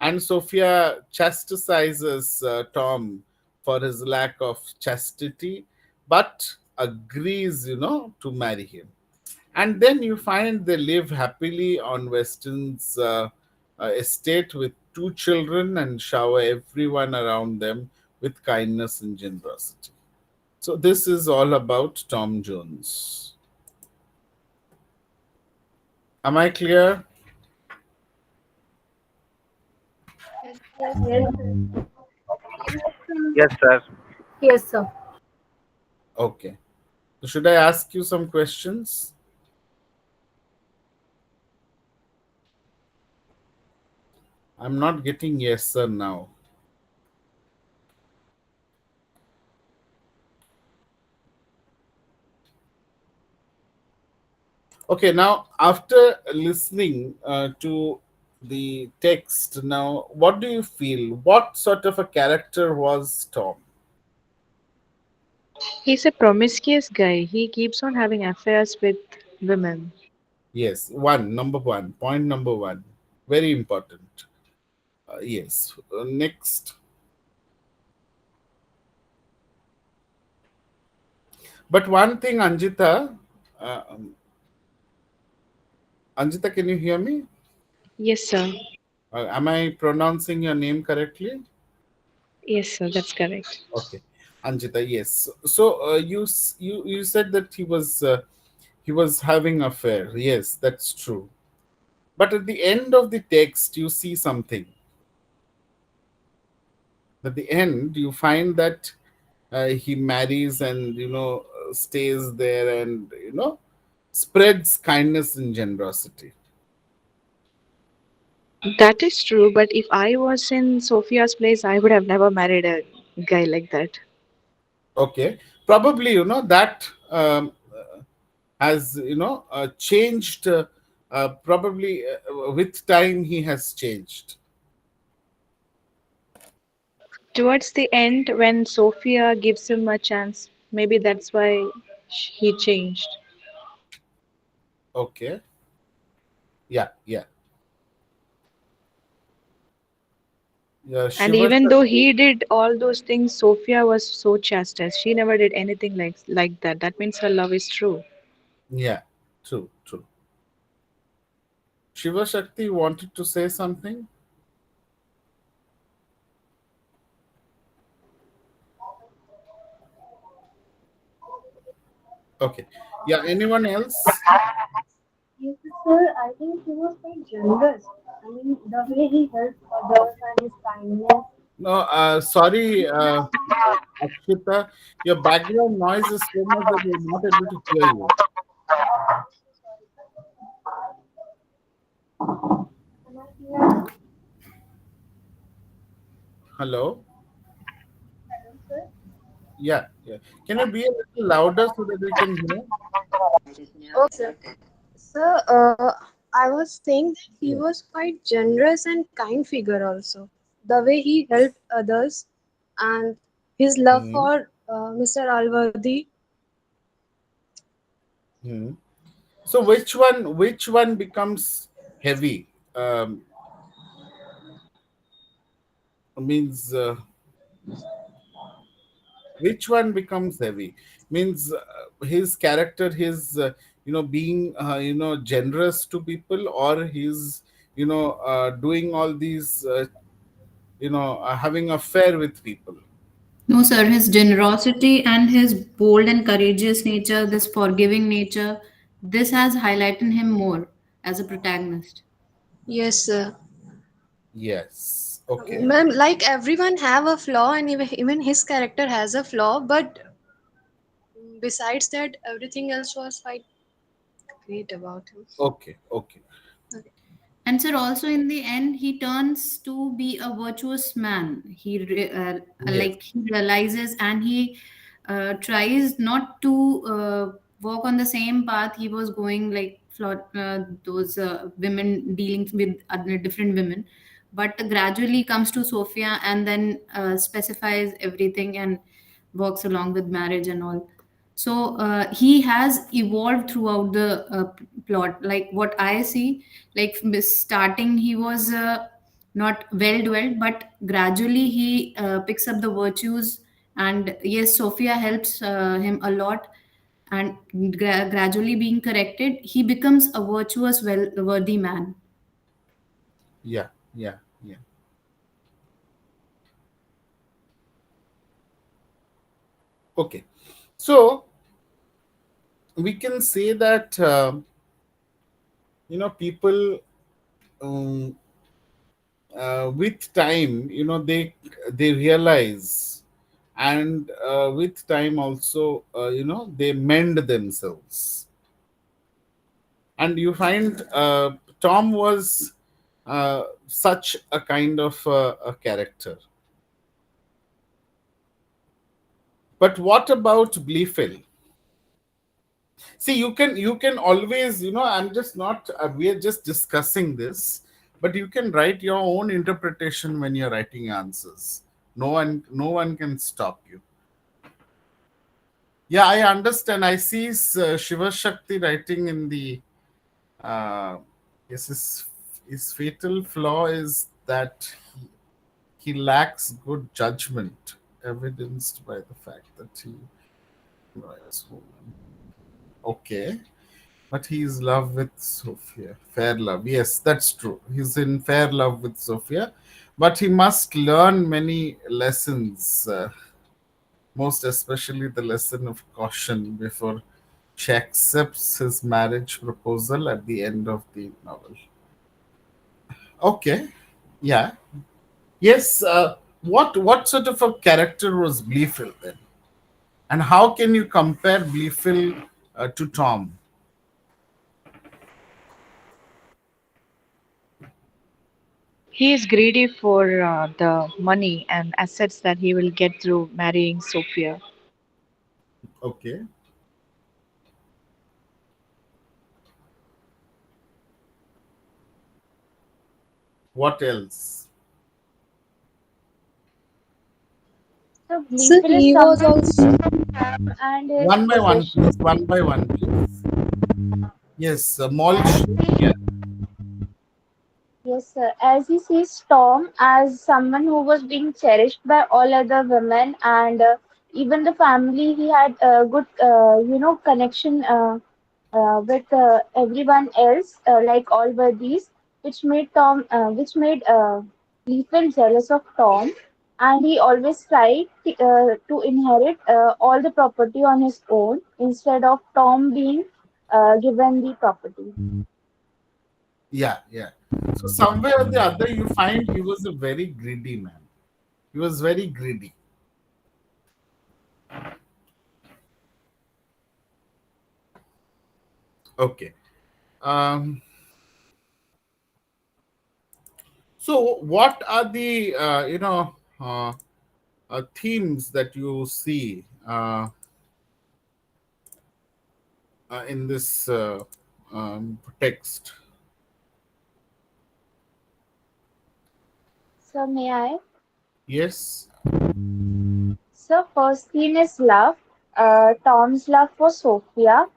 and Sophia chastises Tom for his lack of chastity, but agrees to marry him. And then you find they live happily on Weston's estate with two children and shower everyone around them with kindness and generosity. So this is all about Tom Jones. Am I clear? Yes, Yes, sir. Yes, sir. Okay. So should I ask you some questions? I'm not getting yes sir now. Okay, now after listening to the text, now what do you feel? What sort of a character was Tom? He's a promiscuous guy. He keeps on having affairs with women. Yes, one, number one, point number one, very important. Yes, next. But one thing, Anjita, uh, um, Anjita, can you hear me? Yes, sir. Am I pronouncing your name correctly? Yes, sir. That's correct. Okay, Anjita. Yes. So you said that he was having affair. Yes, that's true. But at the end of the text, you see something. At the end, you find that he marries and stays there and spreads kindness and generosity. That is true, but if I was in Sophia's place, I would have never married a guy like that. Okay, probably that has changed. Probably with time he has changed. Towards the end, when Sophia gives him a chance, maybe that's why he changed. Okay. Yeah, yeah. Yeah, And Shiva even though Shakti. he did all those things, Sophia was so chastised. She never did anything like that. That means her love is true. Yeah, true, true. Shiva Shakti wanted to say something. Okay. Yeah, anyone else? Yes, sir. I think he was quite generous. I mean, the way he helped others and his kindness. No, sorry, Akshita, your background noise is so much that we're not able to hear you. Am I clear now? Hello? Hello, sir. Yeah, yeah. Can you be a little louder so that we can hear? Okay, sir. Sir, I was saying that he Yeah. was quite generous and kind figure also. The way he helped others and his love Hmm. for Mr. Alworthy. Hmm. So which one becomes heavy? Means which one becomes heavy? Means his character, his being generous to people, or his doing all these having affair with people. No, sir, his generosity and his bold and courageous nature, this forgiving nature, this has highlighted him more as a protagonist. Yes, sir. Yes. Okay. Ma'am, like everyone have a flaw, and even his character has a flaw. But besides that, everything else was quite great about him. Okay. Okay. Okay. And sir, also in the end, he turns to be a virtuous man. Yes. He realizes and he tries not to walk on the same path he was going, like those women dealing with other different women, but gradually comes to Sophia and then specifies everything and works along with marriage and all. So he has evolved throughout the plot. Like what I see, like from the starting he was not well dwelled, but gradually he picks up the virtues, and yes, Sophia helps him a lot, and gradually being corrected, he becomes a virtuous, well worthy man. Yeah. Yeah. Yeah. Okay. So we can say that people, um, with time, they realize, and with time also, they mend themselves. And you find Tom was such a kind of a character. But what about Blefell? See, you can always, I'm just not. We are just discussing this, but you can write your own interpretation when you're writing answers. No one can stop you. Yeah, I understand. I see Shiva Shakti writing in the. Uh, yes, his fatal flaw is that he lacks good judgment, evidenced by the fact that he writes woman. Okay. But he is love with Sophia. Fair love. Yes, that's true. He's in fair love with Sophia. But he must learn many lessons, most especially the lesson of caution before she accepts his marriage proposal at the end of the novel. Okay. Yeah. Yes. What sort of a character was Bleefield then? And how can you compare Bleefield to Tom? He is greedy for the money and assets that he will get through marrying Sophia. Okay. What else? So So Gleeful is he was someone also. and his One by one, please. possession. One by one, please. Yes, As Molch. he, Yeah. yes, sir. As he sees Tom as someone who was being cherished by all other women and even the family, he had a good, connection with everyone else, like all worthies, which made Gleeful jealous of Tom, and he always tried to inherit all the property on his own instead of Tom being given the property. Yeah, yeah. So somewhere or the other, you find he was a very greedy man. He was very greedy. Okay. Um, so what are the themes that you see in this text? So may I? Yes. So first theme is love. Tom's love for Sophia.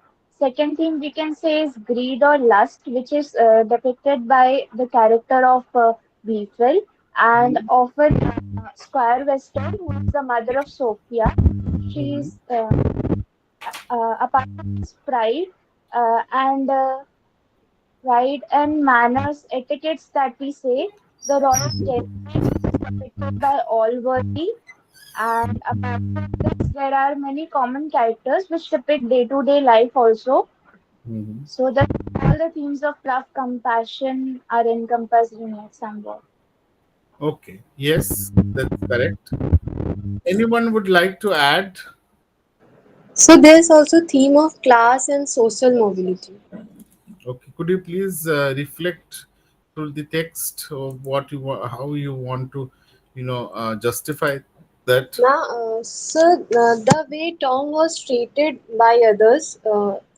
Second theme we can say is greed or lust, which is depicted by the character of Beefel, and Mhm, often Squire Western, who is the mother of Sophia. She mhm, is apart from his pride and manners, etiquettes that we say, the royal gentleman is depicted by Allworthy, and apart from this, there are many common characters which depict day-to-day life also. mhm. So that all the themes of love, compassion are encompassed in it somewhat. Okay. Yes, that's correct. Anyone would like to add? So there's also theme of class and social mobility. Okay, could you please reflect through the text of how you want to, justify that? Now, the way Tom was treated by others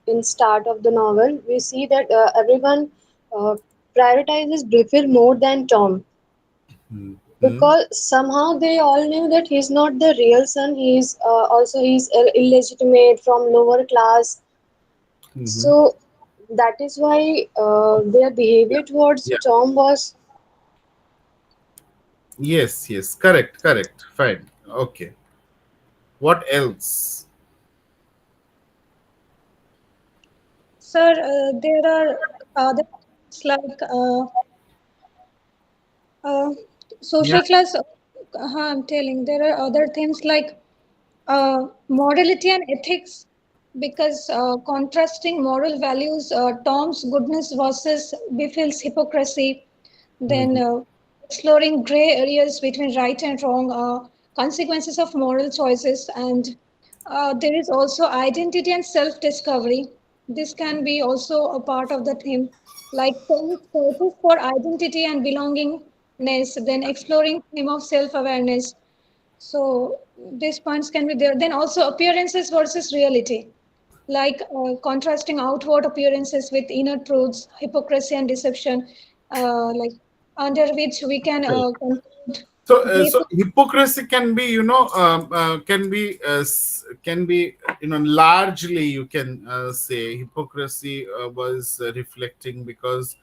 in start of the novel, we see that everyone uh, prioritizes Griffith more than Tom, Mm-hmm. because somehow they all knew that he's not the real son. He's illegitimate from lower class. Mm-hmm. So that is why their Yeah, behavior towards yeah. Tom was. Yes, yes. Correct, correct. Fine. Okay. What else? Sir, there are other things like uh, Yeah. social class. I'm telling there are other things like morality and ethics, because contrasting moral values, Tom's goodness versus Bifil's hypocrisy, then Mm-hmm. exploring gray areas between right and wrong, consequences of moral choices, and there is also identity and self-discovery. This can be also a part of the theme, like Tom's searches for identity and belongingness, then exploring theme of self-awareness. So these points can be there. Then also appearances versus reality. like contrasting outward appearances with inner truths, hypocrisy and deception, like under which we can conclude brief. So hypocrisy can be, can be, largely you can say hypocrisy was reflecting because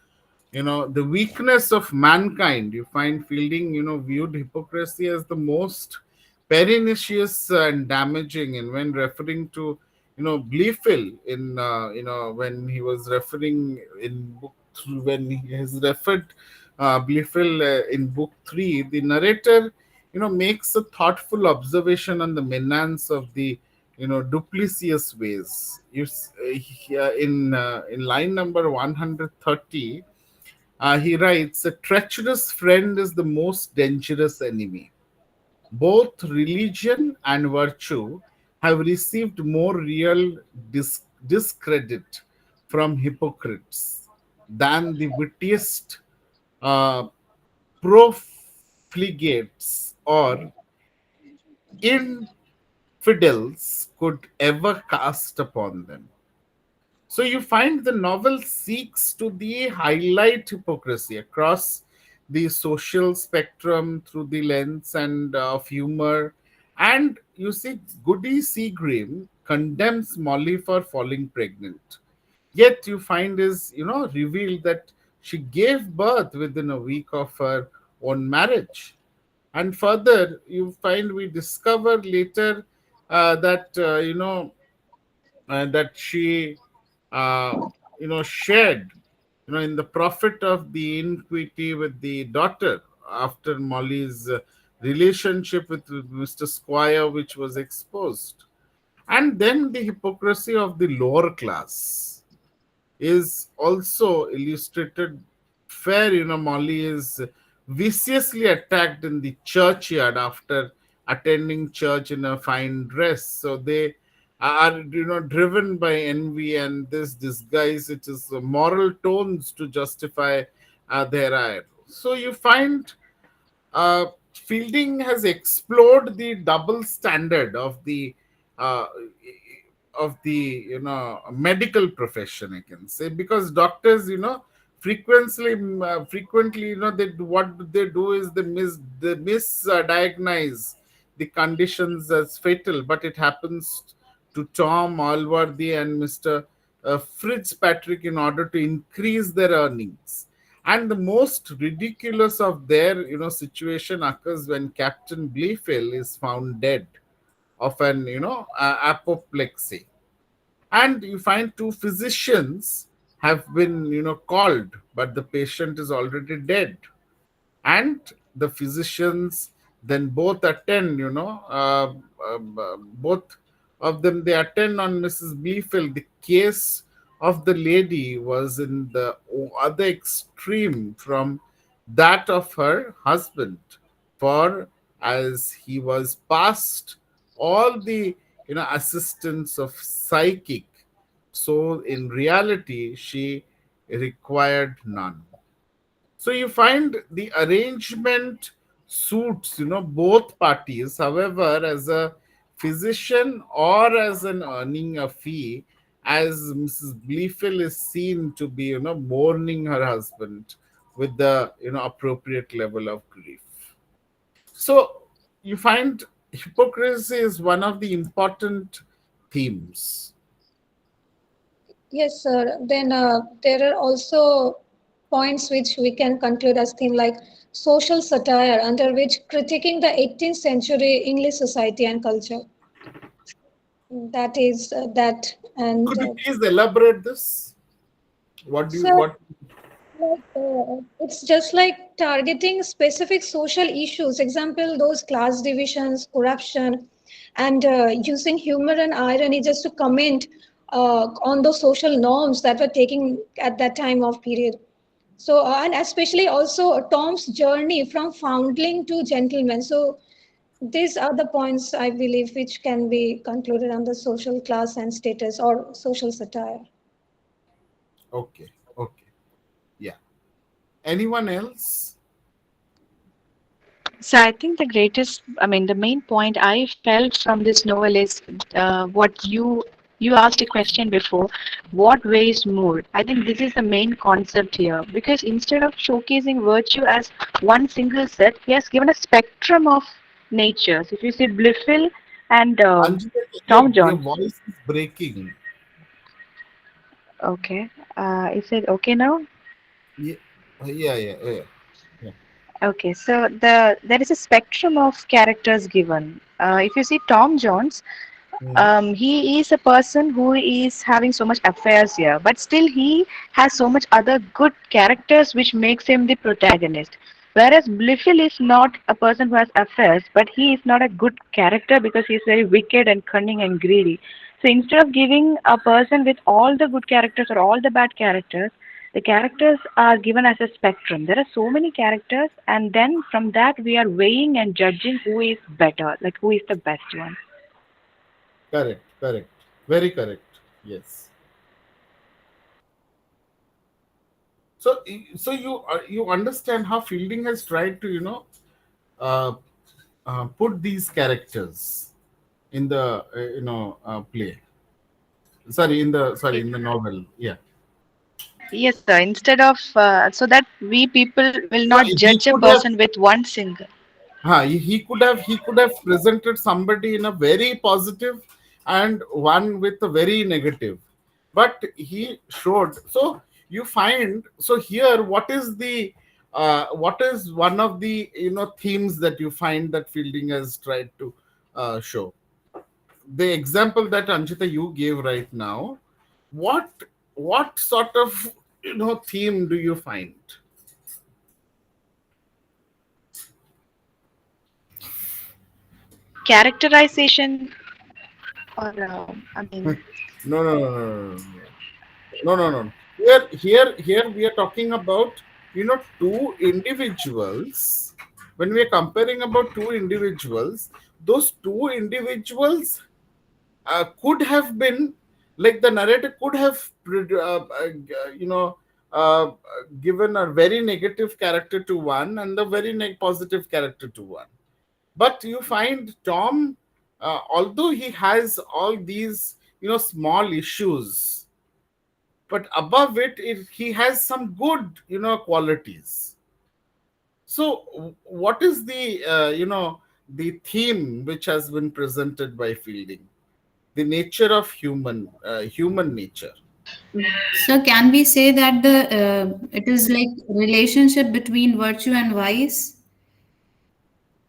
the weakness of mankind. You find Fielding viewed hypocrisy as the most pernicious and damaging, and when referring to Blefield in when he was referring in book when he has referred Blefield in book 3, the narrator makes a thoughtful observation on the menace of the duplicitous ways. In line number 130, he writes, a treacherous friend is the most dangerous enemy. Both religion and virtue have received more real discredit from hypocrites than the wittiest uh, profligates or infidels could ever cast upon them. So you find the novel seeks to the highlight hypocrisy across the social spectrum through the lens and of humor. And you see, Goody Seagram condemns Molly for falling pregnant. Yet you find is revealed that she gave birth within a week of her own marriage. And further, you find we discover later that that she uh, shared in the profit of the iniquity with the daughter after Molly's relationship with Mr. Squire, which was exposed. And then the hypocrisy of the lower class is also illustrated fair. Molly is viciously attacked in the churchyard after attending church in a fine dress. So they are driven by envy, and this disguise it is moral tones to justify their ire. So you find Fielding has explored the double standard uh, of the medical profession, I can say, because doctors frequently they what they do is they misdiagnose the conditions as fatal, but it happens to Tom Alworthy and Mr. Fitzpatrick in order to increase their earnings. And the most ridiculous of their situation occurs when Captain Blefield is found dead of an apoplexy. And you find two physicians have been called, but the patient is already dead. And the physicians then both attend, both of them they attend on Mrs. Blefield. The case of the lady was in the other extreme from that of her husband, for as he was past all the assistance of psychic, so in reality she required none. So you find the arrangement suits both parties. However, as a physician or as an earning a fee, as Mrs. Blefield is seen to be mourning her husband with the appropriate level of grief. So you find hypocrisy is one of the important themes. Yes, sir. Then there are also points which we can conclude as theme like social satire, under which critiquing the 18th century English society and culture. That is that, and Could you please elaborate this? What do you so what like, it's just like targeting specific social issues. Example, those class divisions, corruption, and using humor and irony just to comment on those social norms that were taking at that time of period. So, and especially also Tom's journey from foundling to gentleman. So, these are the points I believe which can be concluded under social class and status or social satire. Okay, okay, yeah. Anyone else? So I think the greatest, I mean, the main point I felt from this novel is what you you asked a question before, what weighs more? I think this is the main concept here because instead of showcasing virtue as one single set, he has given a spectrum of natures. If you see Blifil and Anjita, Tom your Jones. voice is breaking. Okay, is it okay now? Yeah, yeah. Yeah. Okay, so there is a spectrum of characters given. If you see Tom Jones, Hmm. he is a person who is having so much affairs here, but still he has so much other good characters which makes him the protagonist. Whereas Blifil is not a person who has affairs, but he is not a good character because he is very wicked and cunning and greedy. So instead of giving a person with all the good characters or all the bad characters, the characters are given as a spectrum. There are so many characters, and then from that we are weighing and judging who is better, like who is the best one. Correct, correct. Very correct. Yes. So you understand how Fielding has tried to uh, put these characters in the play. In the novel. Yeah. Yes, sir. Instead of so that we people will So not he judge a could have person with one single. he could have presented somebody in a very positive and one with a very negative, but he showed. So you find, so here what is one of the themes that you find that Fielding has tried to show? The example that Anjita you gave right now, what sort of theme do you find? Characterization, or I mean, No, no, no, no, no, no, no, no, no. Here we are talking about two individuals. When we are comparing about two individuals, those two individuals could have been, like, the narrator could have you know uh, given a very negative character to one and a very positive character to one. But you find Tom, although he has all these small issues, but above it, he has some good qualities. So what is the the theme which has been presented by Fielding? The nature of human nature. So can we say that the it is like relationship between virtue and vice?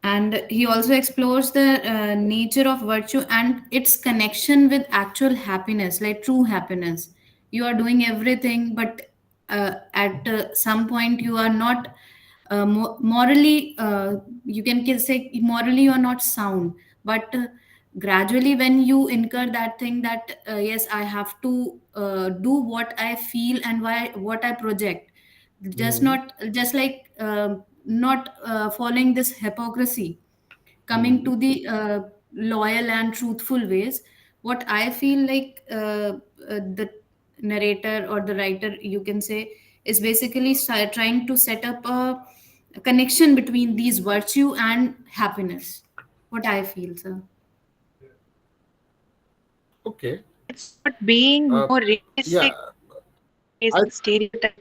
And he also explores the nature of virtue and its connection with actual happiness, like true happiness. You are doing everything, but at some point you are not morally, you can say morally you are not sound, but gradually when you incur that thing that yes, I have to do what I feel and why what I project, just Hmm. not just like not following this hypocrisy, coming Hmm. to the loyal and truthful ways. What I feel like the narrator or the writer, you can say, is basically trying to set up a connection between these virtue and happiness. What I feel, sir. Okay. it's about being Uh, more yeah. realistic I and stereotype.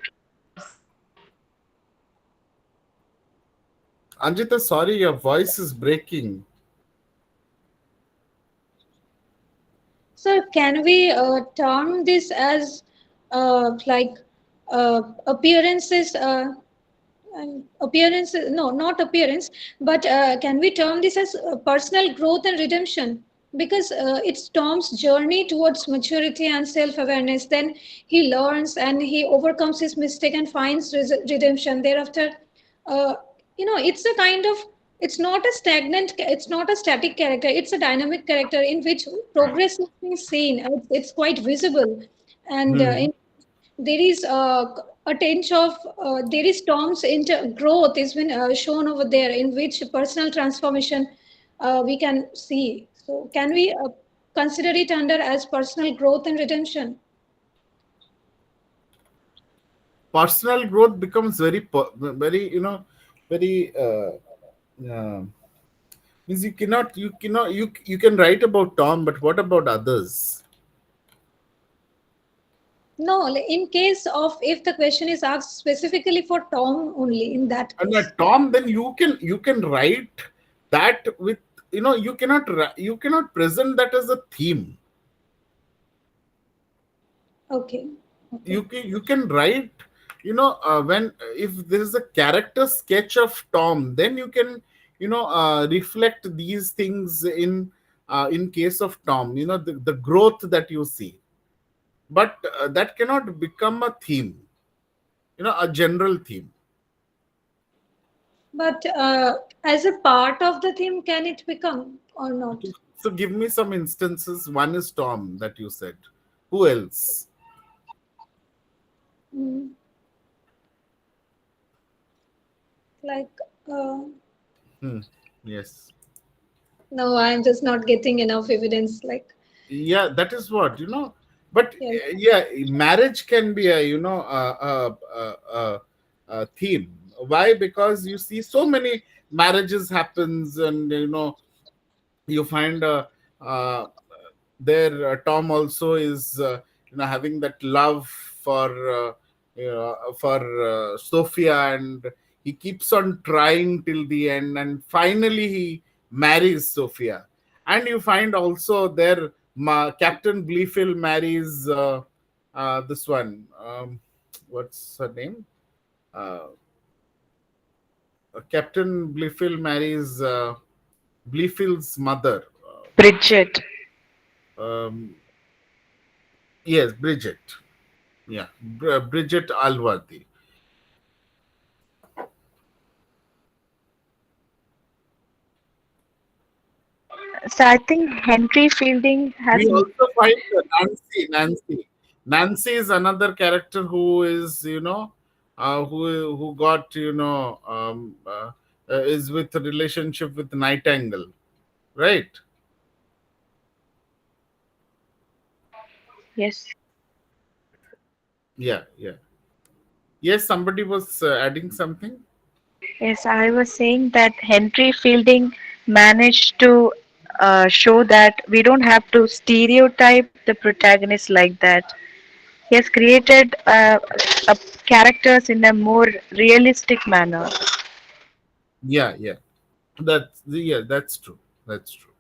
Anjita, sorry, your voice is breaking. So can we term this as like appearances? Appearance, no, not appearance, but can we term this as personal growth and redemption? Because it's Tom's journey towards maturity and self-awareness. Then he learns and he overcomes his mistake and finds redemption. Thereafter, uh, it's a kind of, it's not a stagnant, it's not a static character. It's a dynamic character in which progress is being seen. It's quite visible, and Hmm. there is a tinge of there is Tom's growth is been shown over there, in which personal transformation we can see. So can we consider it under as personal growth and redemption? Personal growth becomes very very uh, means you can write about Tom, but what about others? No, like, in case of if the question is asked specifically for Tom only, in that And case. Tom, then you can write that with, you cannot present that as a theme. Okay. Okay. You can write, when if there is a character sketch of Tom, then you can reflect these things in case of Tom, the growth that you see. But that cannot become a theme, a general theme. But as a part of the theme, can it become or not? So give me some instances. One is Tom that you said. Who else? Mm, like, uh, Hmm. Yes. no, I'm just not getting enough evidence. Like, Yeah, that is what, but yes. yeah, marriage can be a theme. Why? Because you see so many marriages happens, and you find uh, there Tom also is having that love for Sophia, and he keeps on trying till the end, and finally he marries Sophia. And you find also there Captain Bleefield marries this one, what's her name, uh, Captain Bleefield marries Bleefield's mother. Bridget. Um, yes, Bridget. Yeah, Bridget Alworthy. So I think Henry Fielding has We also find Nancy. Nancy is another character who is, who got, is with a relationship with Nightingale, right? yes. Yeah, yeah. Yes, somebody was adding something. Yes, I was saying that Henry Fielding managed to show that we don't have to stereotype the protagonist like that. He has created characters in a more realistic manner. Yeah, yeah. That's true. That's true.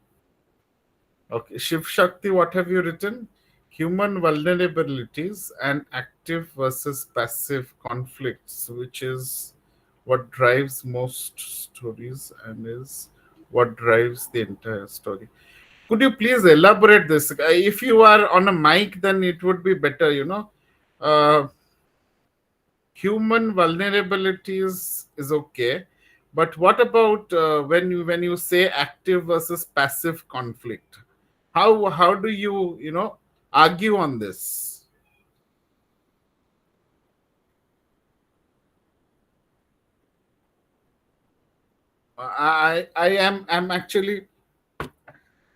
Okay, Shiv Shakti, what have you written? Human vulnerabilities and active versus passive conflicts, which is what drives most stories and is what drives the entire story. Could you please elaborate this? If you are on a mic, then it would be better, Uh, Human vulnerabilities is okay, but what about when you say active versus passive conflict? How do you argue on this? I'm actually,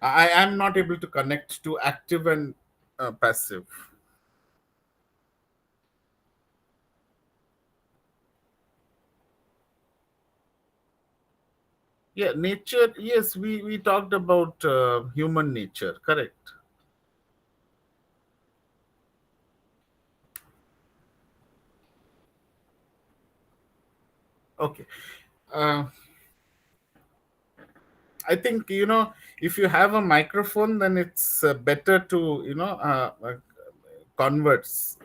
I am not able to connect to active and passive. Yeah, nature. Yes, we talked about human nature. Correct. Okay. Uh, I think, if you have a microphone, then it's better to converts.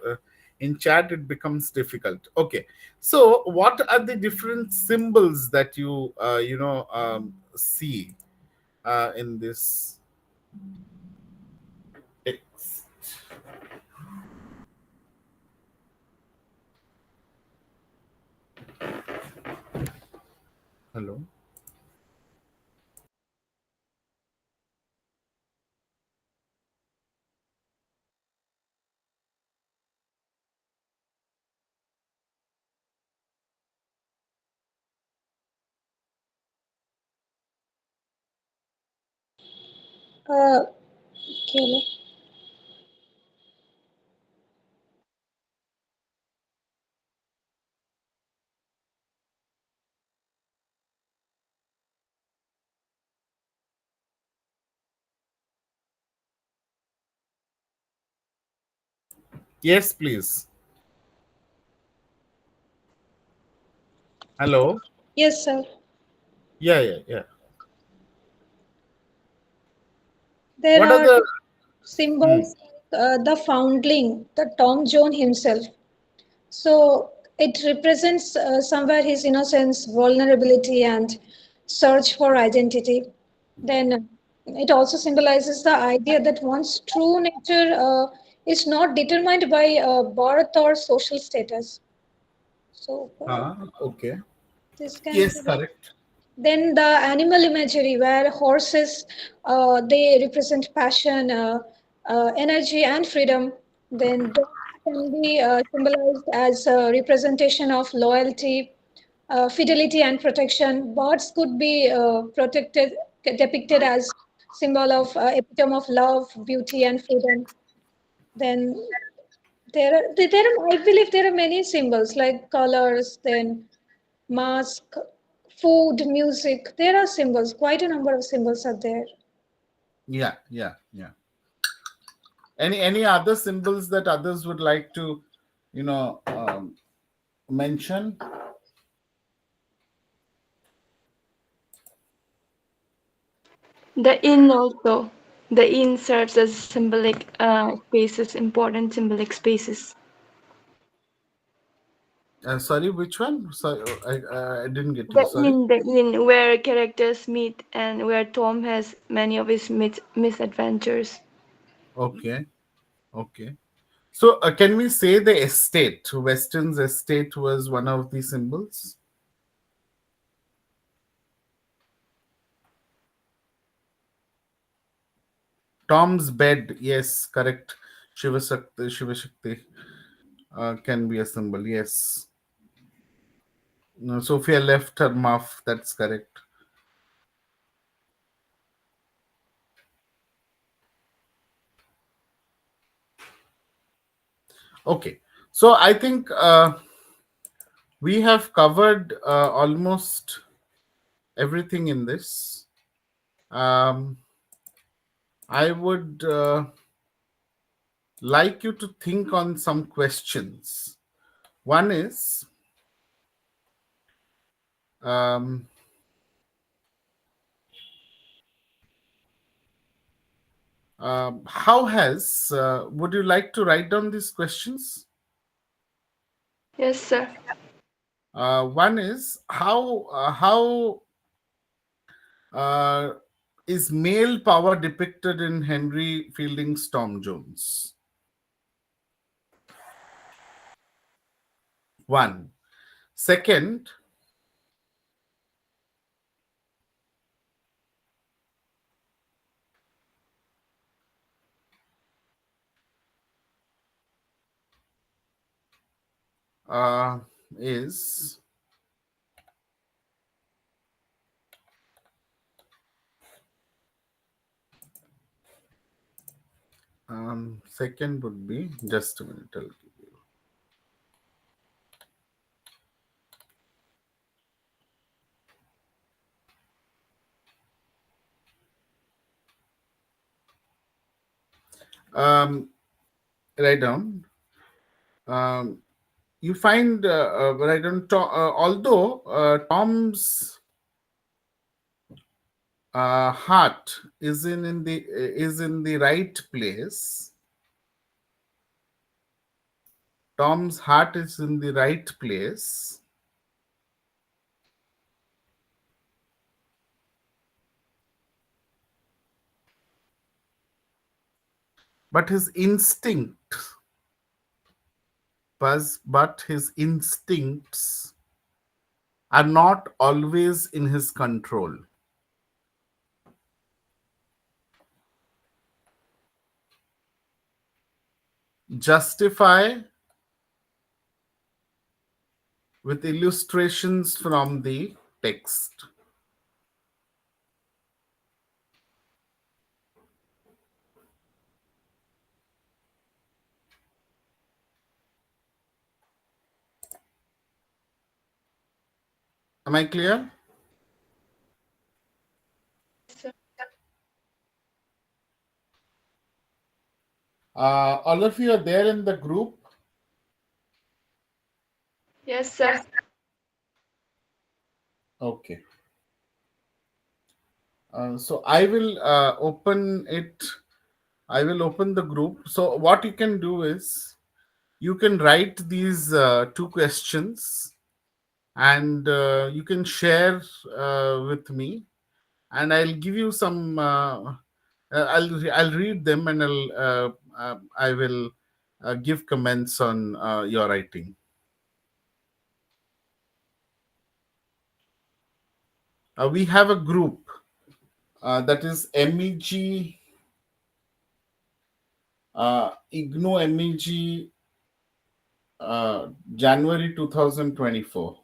In chat, it becomes difficult. Okay, so what are the different symbols that you see in this text? Hello. Okay. Yes, please. Hello. Yes, sir. Yeah, yeah, yeah. There What are are the? Hmm. symbols like the foundling, the Tom Jones himself. So it represents somewhere his innocence, vulnerability, and search for identity. Then it also symbolizes the idea that one's true nature is not determined by birth or social status. So Okay. this can Yes, be. correct. Then the animal imagery, where horses they represent passion, energy, and freedom. Then dogs can be symbolized as a representation of loyalty, fidelity, and protection. Birds could be depicted as symbol of epitome of love, beauty, and freedom. Then I believe there are many symbols like colors, then mask, food, music. There are symbols, quite a number of symbols are there. Yeah, yeah, yeah. Any other symbols that others would like to, you know, mention? The inn also. The inn serves as symbolic spaces, important symbolic spaces. Sorry, which one? Sorry, I didn't get you. The Sorry. inn where characters meet and where Tom has many of his misadventures. Okay, okay. So, can we say the estate, Weston's estate, was one of the symbols? Tom's bed, yes, correct. Shivashakti can be a symbol, yes. No, Sophia left her muff, that's correct. Okay, so I think we have covered almost everything in this. Um, I would like you to think on some questions. One is, um, how has, would you like to write down these questions? Yes, sir. One is, how uh, is male power depicted in Henry Fielding's Tom Jones? One. Second, uh, is second would be, just a minute, I'll give you. Write down. Um, you find write down. Although Tom's heart is in the right place. Tom's heart is in the right place. But his instinct, but his instincts are not always in his control. Justify with illustrations from the text. Am I clear? All of you are there in the group. Yes, sir. Okay. So I will open it. I will open the group. So what you can do is you can write these two questions, and you can share with me, and I'll give you some. I'll read them, and I will give comments on your writing. We have a group that is MEG IGNO MEG January 2024.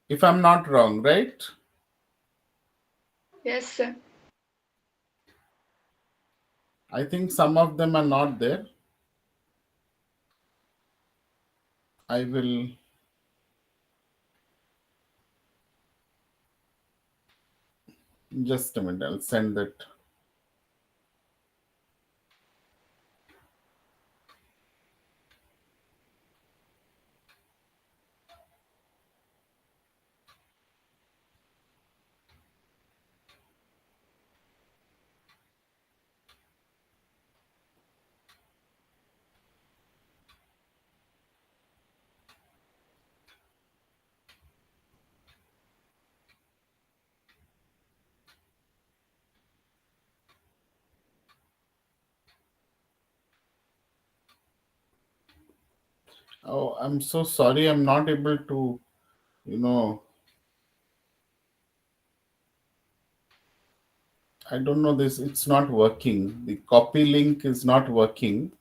If I'm not wrong, right? Yes, sir. I think some of them are not there. I will just a minute. I'll send that. Oh, I'm so sorry. I'm not able to, you know, I don't know this. It's not working. The copy link is not working.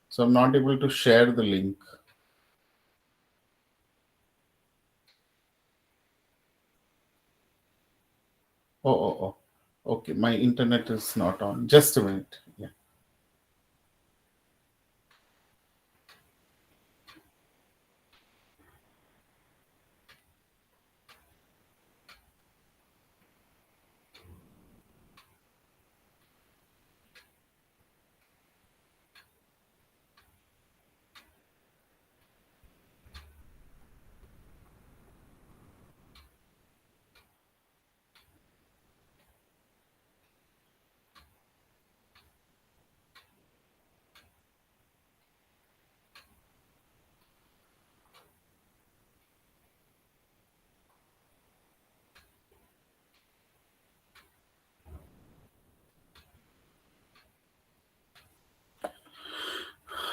So I'm not able to share the link. Oh. Okay, my internet is not on. Just a minute. Yeah.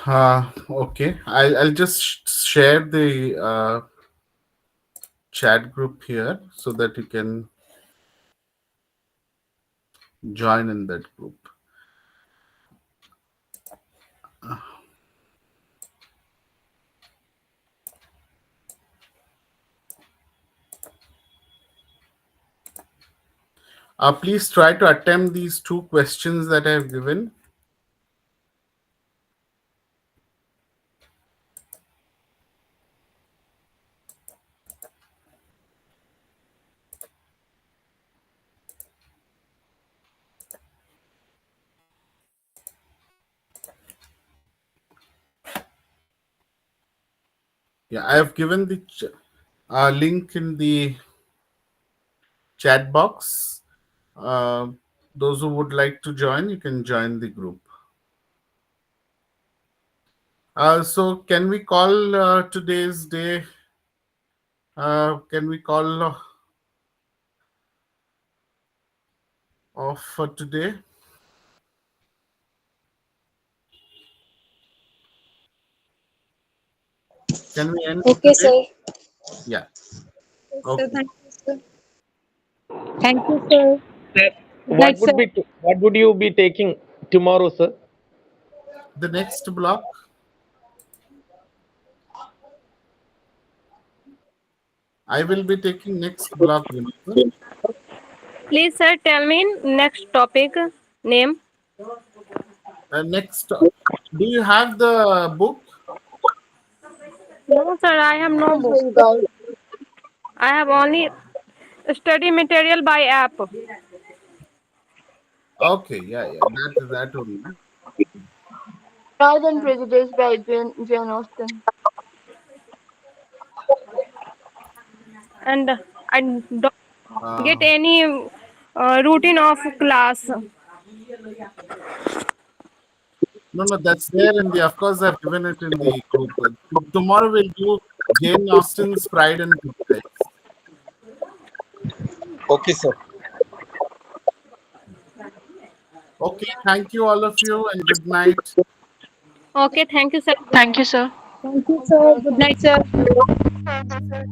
Okay, I'll just share the chat group here so that you can join in that group. Please try to attempt these two questions that I have given. Yeah, I have given the link in the chat box. Uh, those who would like to join, you can join the group. So can we call today's day? Can we call off for today? Can we end Okay, today? sir. Yeah. Yes, sir. Okay. Thank you, sir. Thank you, sir. Sir, Good night, sir. what would you be taking tomorrow, sir? The next block. I will be taking next block, Vinod. Please, sir, tell me next topic name. Next, do you have the book? No, sir, I have no book. I have only study material by app. Okay, yeah, that only. Pride and Prejudice by Jane Austen. And I don't get Uh, any routine of class. no, no, that's there in the. Of course, I've given it in the group. Tomorrow we'll do Jane Austen's Pride and Prejudice. Okay, sir. Okay, thank you all of you, and good night. Okay, thank you, sir. Thank you, sir. Thank you, sir. Good night, sir. Thank you, sir.